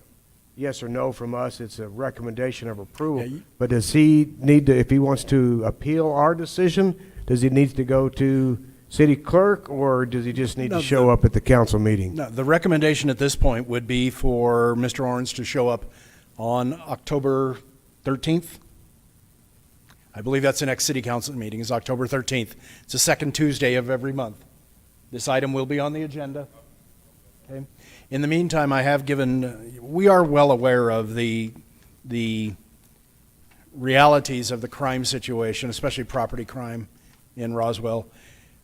yes or no from us, it's a recommendation of approval. Yeah, But does he need to, if he wants to appeal our decision, does he need to go to city clerk, or does he just need No, to show up at the council meeting? No, the recommendation at this point would be for Mr. Orange to show up on October 13th. I believe that's the next city council meeting, is October 13th. It's the second Tuesday of every month. This item will be on the agenda. Okay. In the meantime, I have given, we are well aware of the realities of the crime situation, especially property crime in Roswell.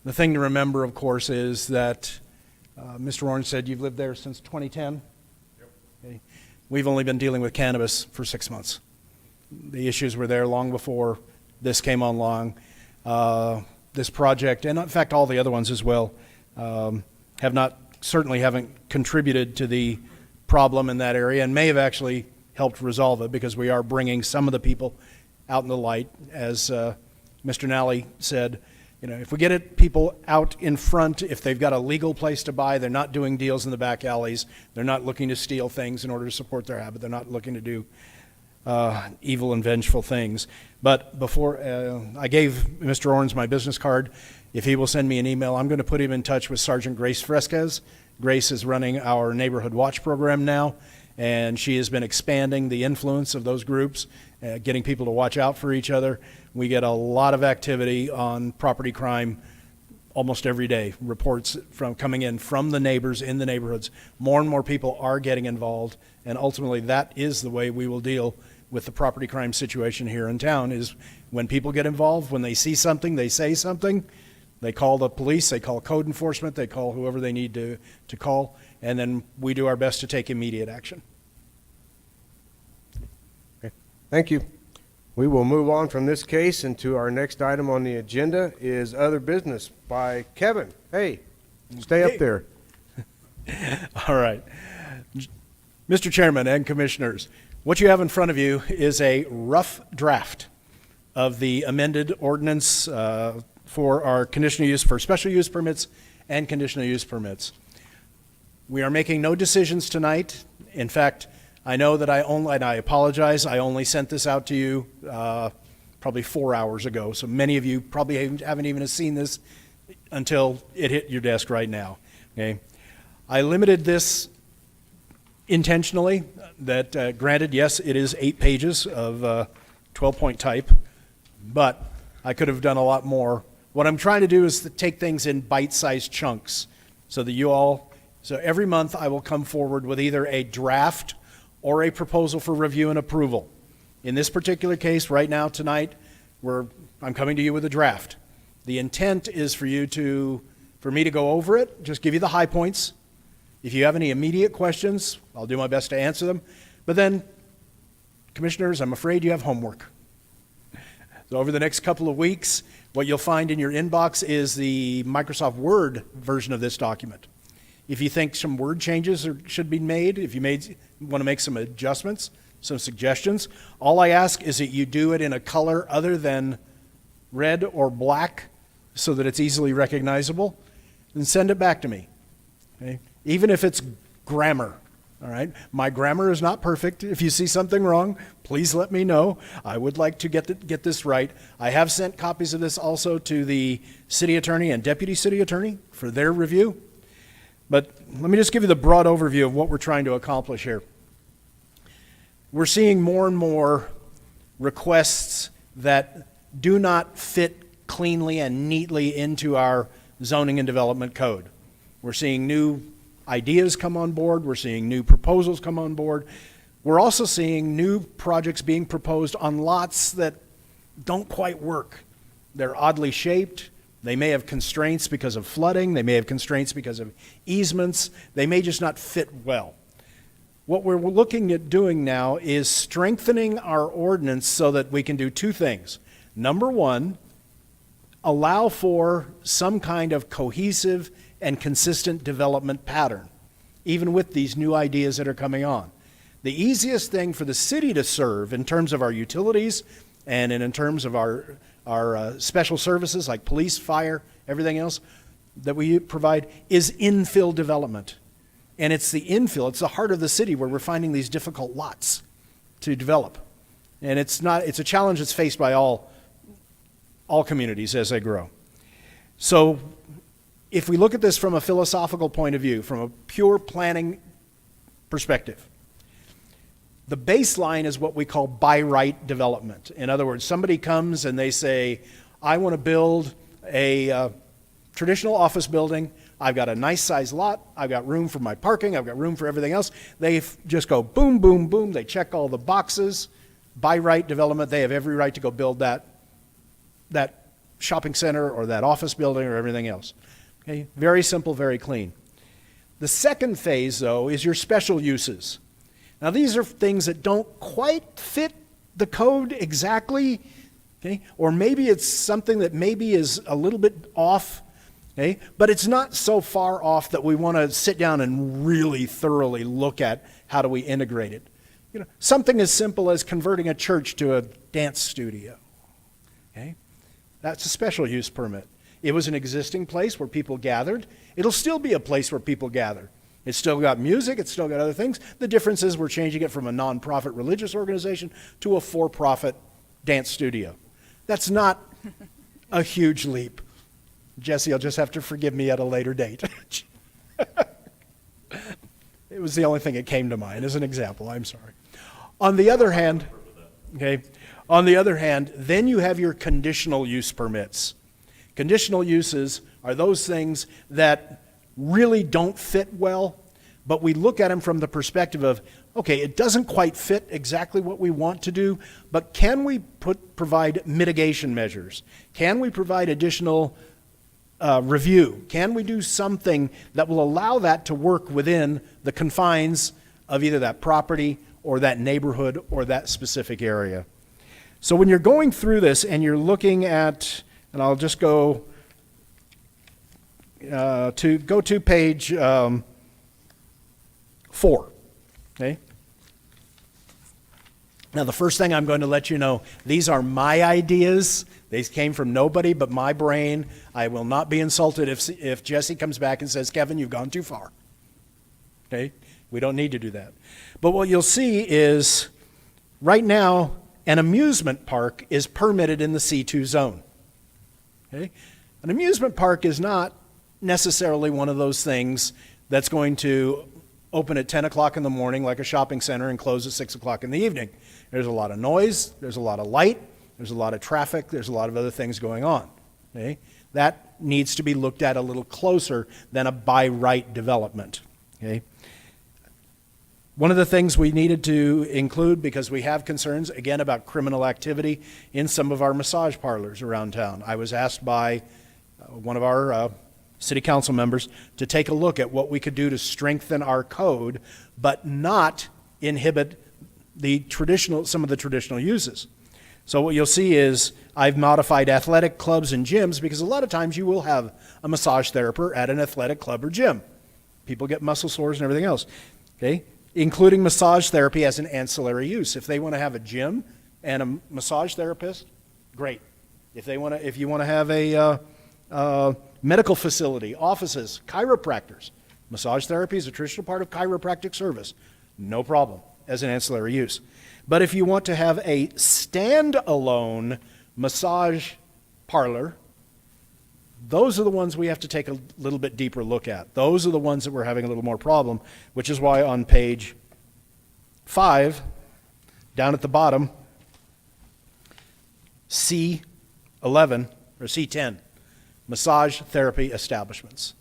The thing to remember, of course, is that Mr. Orange said you've lived there since 2010. Yep. Okay. We've only been dealing with cannabis for 6 months. The issues were there long before this came along. This project, and in fact all the other ones as well, certainly haven't contributed to the problem in that area, and may have actually helped resolve it, because we are bringing some of the people out in the light. As Mr. Nally said, If we get it, people out in front, if they've got a legal place to buy, they're not doing deals in the back alleys, they're not looking to steal things in order to support their habit, they're not looking to do evil and vengeful things. But before, I gave Mr. Owens my business card. If he will send me an email, I'm going to put him in touch with Sergeant Grace Fresquez. Grace is running our Neighborhood Watch program now, and she has been expanding the influence of those groups, getting people to watch out for each other. We get a lot of activity on property crime almost every day, reports coming in from the neighbors in the neighborhoods. More and more people are getting involved, and ultimately that is the way we will deal with the property crime situation here in town, is when people get involved, when they see something, they say something, they call the police, they call code enforcement, they call whoever they need to call, and then we do our best to take immediate action. Okay. Thank you. We will move on from this case, and to our next item on the agenda is other business by Kevin. Hey, stay up there. All right. Mr. Chairman and Commissioners, what you have in front of you is a rough draft of the amended ordinance for our conditional use, for special use permits and conditional use permits. We are making no decisions tonight. In fact, I know that and I apologize, I only sent this out to you probably 4 hours ago, so many of you probably haven't even seen this until it hit your desk right now. Okay? I limited this intentionally, that granted, yes, it is 8 pages of 12-point type, but I could have done a lot more. What I'm trying to do is to take things in bite-sized chunks so that so every month I will come forward with either a draft or a proposal for review and approval. In this particular case, right now, tonight, I'm coming to you with a draft. The intent is for me to go over it, just give you the high points. If you have any immediate questions, I'll do my best to answer them. But then, Commissioners, I'm afraid you have homework. So over the next couple of weeks, what you'll find in your inbox is the Microsoft Word version of this document. If you think some word changes should be made, if you want to make some adjustments, some suggestions, all I ask is that you do it in a color other than red or black so that it's easily recognizable, and send it back to me. Okay? Even if it's grammar, all right? My grammar is not perfect. If you see something wrong, please let me know. I would like to get this right. I have sent copies of this also to the city attorney and deputy city attorney for their review. But let me just give you the broad overview of what we're trying to accomplish here. We're seeing more and more requests that do not fit cleanly and neatly into our zoning and development code. We're seeing new ideas come on board. We're seeing new proposals come on board. We're also seeing new projects being proposed on lots that don't quite work. They're oddly shaped. They may have constraints because of flooding. They may have constraints because of easements. They may just not fit well. What we're looking at doing now is strengthening our ordinance so that we can do two things. Number one, allow for some kind of cohesive and consistent development pattern, even with these new ideas that are coming on. The easiest thing for the city to serve in terms of our utilities and in terms of our special services like police, fire, everything else that we provide is infill development. And it's the infill, it's the heart of the city where we're finding these difficult lots to develop. And it's a challenge that's faced by all communities as they grow. So if we look at this from a philosophical point of view, from a pure planning perspective, the baseline is what we call by right development. In other words, somebody comes and they say, I want to build a traditional office building. I've got a nice sized lot. I've got room for my parking. I've got room for everything else. They just go boom, boom, boom. They check all the boxes. By right development, they have every right to go build that shopping center or that office building or everything else. Okay? Very simple, very clean. The second phase, though, is your special uses. Now, these are things that don't quite fit the code exactly, okay? Or maybe it's something that maybe is a little bit off, okay? But it's not so far off that we want to sit down and really thoroughly look at how do we integrate it. Something as simple as converting a church to a dance studio, okay? That's a special use permit. It was an existing place where people gathered. It'll still be a place where people gather. It's still got music, it's still got other things. The difference is we're changing it from a nonprofit religious organization to a for-profit dance studio. That's not a huge leap. Jesse, you'll just have to forgive me at a later date. It was the only thing that came to mind as an example. I'm sorry. On the other hand, then you have your conditional use permits. Conditional uses are those things that really don't fit well, but we look at them from the perspective of, okay, it doesn't quite fit exactly what we want to do, but can we provide mitigation measures? Can we provide additional review? Can we do something that will allow that to work within the confines of either that property or that neighborhood or that specific area? So when you're going through this and you're looking at, and I'll just go to page 4. Okay. Now the first thing I'm going to let you know, these are my ideas. They came from nobody but my brain. I will not be insulted if Jesse comes back and says, Kevin, you've gone too far. Okay? We don't need to do that. But what you'll see is right now an amusement park is permitted in the C2 zone. Okay? An amusement park is not necessarily one of those things that's going to open at 10 o'clock in the morning like a shopping center and close at 6 o'clock in the evening. There's a lot of noise, there's a lot of light, there's a lot of traffic, there's a lot of other things going on. Okay? That needs to be looked at a little closer than a by right development. Okay? One of the things we needed to include, because we have concerns, again, about criminal activity in some of our massage parlors around town. I was asked by one of our city council members to take a look at what we could do to strengthen our code, but not inhibit some of the traditional uses. So what you'll see is I've modified athletic clubs and gyms because a lot of times you will have a massage therapist at an athletic club or gym. People get muscle sores and everything else. Okay? Including massage therapy as an ancillary use. If they want to have a gym and a massage therapist, great. If you want to have a medical facility, offices, chiropractors, massage therapy is a traditional part of chiropractic service. No problem as an ancillary use. But if you want to have a standalone massage parlor, those are the ones we have to take a little bit deeper look at. Those are the ones that we're having a little more problem, which is why on page 5, down at the bottom, C11 or C10, massage therapy establishments,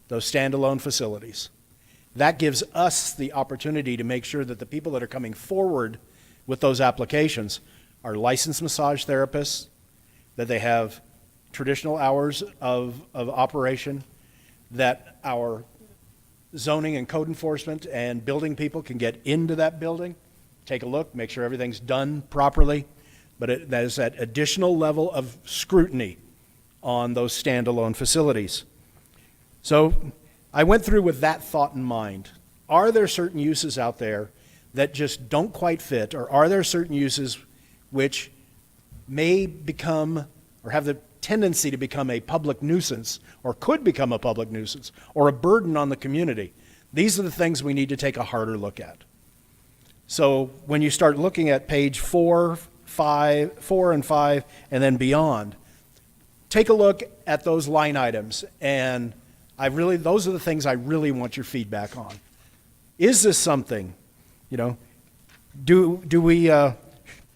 those standalone facilities. That gives us the opportunity to make sure that the people that are coming forward with those applications are licensed massage therapists, that they have traditional hours of operation, that our zoning and code enforcement and building people can get into that building, take a look, make sure everything's done properly, but that is that additional level of scrutiny on those standalone facilities. So I went through with that thought in mind. Are there certain uses out there that just don't quite fit, or are there certain uses which may become or have the tendency to become a public nuisance, or could become a public nuisance, or a burden on the community? These are the things we need to take a harder look at. So when you start looking at page 4 and 5, and then beyond, take a look at those line items, and those are the things I really want your feedback on. Is this something,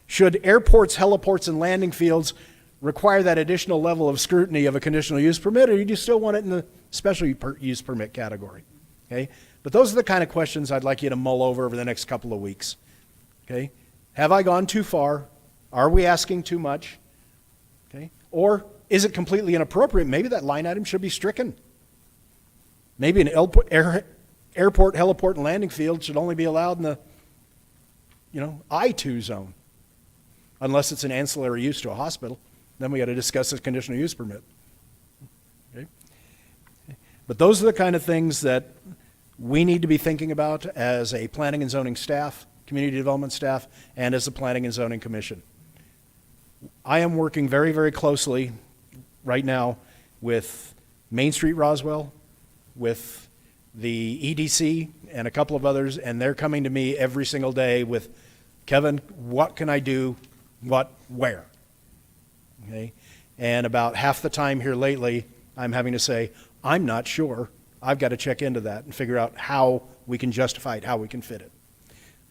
should airports, heliports, and landing fields require that additional level of scrutiny of a conditional use permit, or do you still want it in the special use permit category? Okay? But those are the kind of questions I'd like you to mull over the next couple of weeks. Okay? Have I gone too far? Are we asking too much? Okay? Or is it completely inappropriate? Maybe that line item should be stricken. Maybe an airport, heliport, and landing field should only be allowed in the, I2 zone, unless it's an ancillary use to a hospital. Then we got to discuss this conditional use permit. Okay? But those are the kind of things that we need to be thinking about as a planning and zoning staff, community development staff, and as a planning and zoning commission. I am working very, very closely right now with Main Street Roswell, with the EDC, and a couple of others, and they're coming to me every single day with, Kevin, what can I do, what, where? Okay? And about half the time here lately, I'm having to say, I'm not sure. I've got to check into that and figure out how we can justify it, how we can fit it.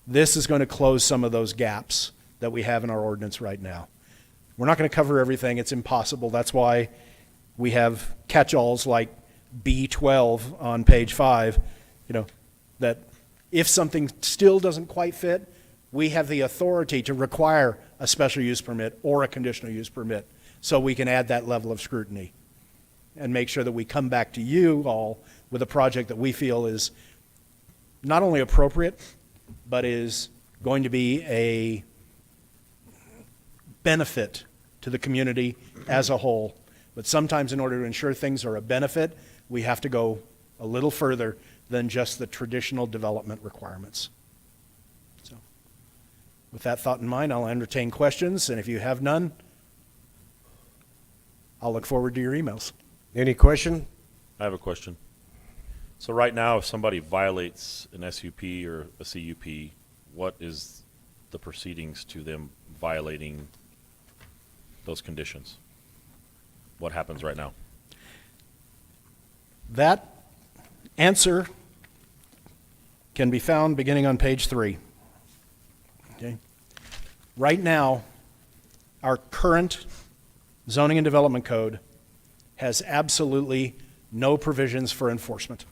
This is going to close some of those gaps that we have in our ordinance right now. We're not going to cover everything. It's impossible. That's why we have catch-alls like B12 on page 5, that if something still doesn't quite fit, we have the authority to require a special use permit or a conditional use permit so we can add that level of scrutiny and make sure that we come back to you all with a project that we feel is not only appropriate, but is going to be a benefit to the community as a whole. But sometimes in order to ensure things are a benefit, we have to go a little further than just the traditional development requirements. So, with that thought in mind, I'll entertain questions, and if you have none, I'll look forward to your emails. Any question? I have a question. So right now, if somebody violates an SUP or a CUP, what is the proceedings to them violating those conditions? What happens right now? That answer can be found beginning on page 3. Okay? Right now, our current zoning and development code has absolutely no provisions for enforcement.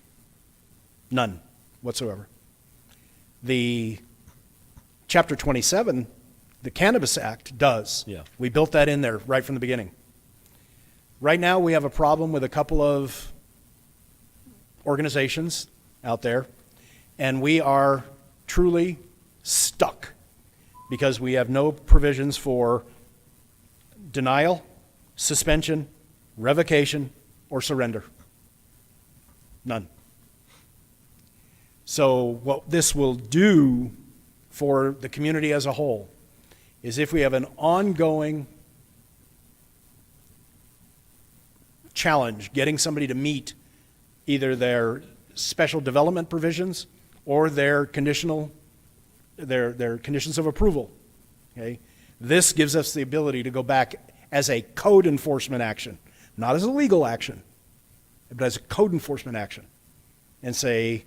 None whatsoever. The Chapter 27, the Cannabis Act, does. Yeah. We built that in there right from the beginning. Right now, we have a problem with a couple of organizations out there, and we are truly stuck because we have no provisions for denial, suspension, revocation, or surrender. None. So what this will do for the community as a whole is if we have an ongoing challenge getting somebody to meet either their special development provisions or their conditional, their conditions of approval, okay? This gives us the ability to go back as a code enforcement action, not as a legal action, but as a code enforcement action, and say,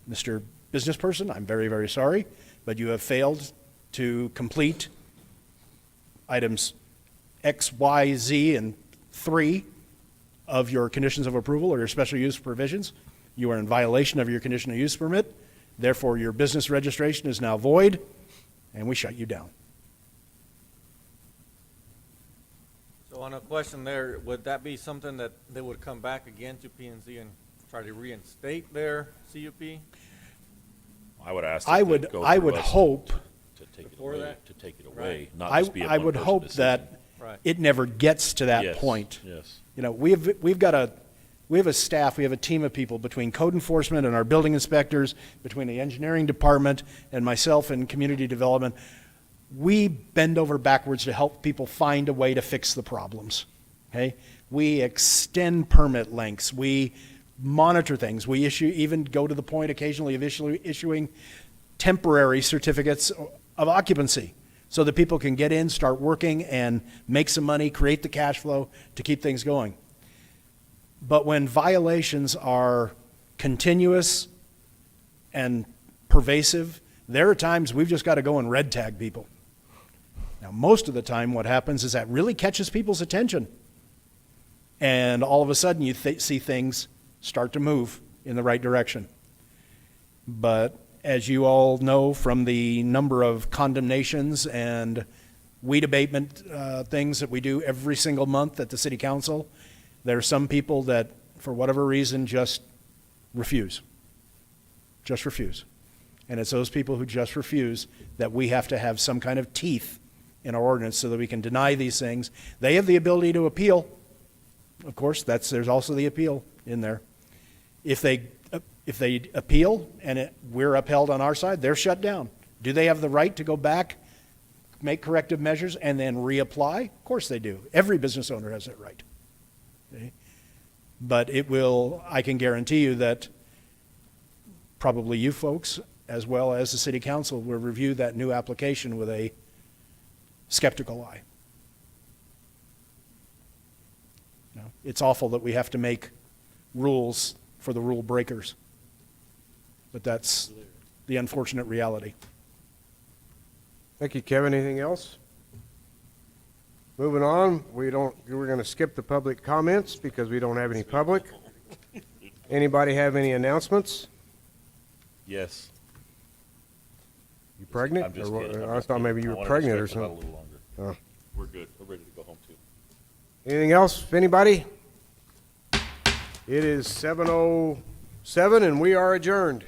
Mr. Business Person, I'm very, very sorry, but you have failed to complete items X, Y, Z, and 3 of your conditions of approval or your special use provisions. You are in violation of your conditional use permit. Therefore, your business registration is now void, and we shut you down. So on a question there, would that be something that they would come back again to P&Z and try to reinstate their CUP? I would ask. I would hope, to take it Before away. that? To take it away, not I just be a would one-person hope decision. that Right. it never gets to that Yes, point. Yes. We have a staff, we have a team of people between code enforcement and our building inspectors, between the engineering department and myself and community development. We bend over backwards to help people find a way to fix the problems. Okay? We extend permit lengths. We monitor things. We even go to the point occasionally of issuing temporary certificates of occupancy so that people can get in, start working, and make some money, create the cash flow to keep things going. But when violations are continuous and pervasive, there are times we've just got to go and red tag people. Now, most of the time what happens is that really catches people's attention. And all of a sudden you see things start to move in the right direction. But as you all know from the number of condemnations and weed abatement things that we do every single month at the city council, there are some people that, for whatever reason, just refuse. Just refuse. And it's those people who just refuse that we have to have some kind of teeth in our ordinance so that we can deny these things. They have the ability to appeal. Of course, there's also the appeal in there. If they appeal and we're upheld on our side, they're shut down. Do they have the right to go back make corrective measures and then reapply? Of course they do. Every business owner has that right. Okay? But it will, I can guarantee you that probably you folks, as well as the city council, will review that new application with a skeptical eye. You know, it's awful that we have to make rules for the rule breakers, but that's the unfortunate reality. Thank you, Kevin. Anything else? Moving on, we're going to skip the public comments because we don't have any public. Anybody have any announcements? Yes. You pregnant? I'm just Or what? kidding. I'm I just thought kidding. maybe you I were wanted to pregnant or stretch it out something. a little longer. Oh. We're good. We're ready to go home too. Anything else, anybody? It is 7:07 and we are adjourned.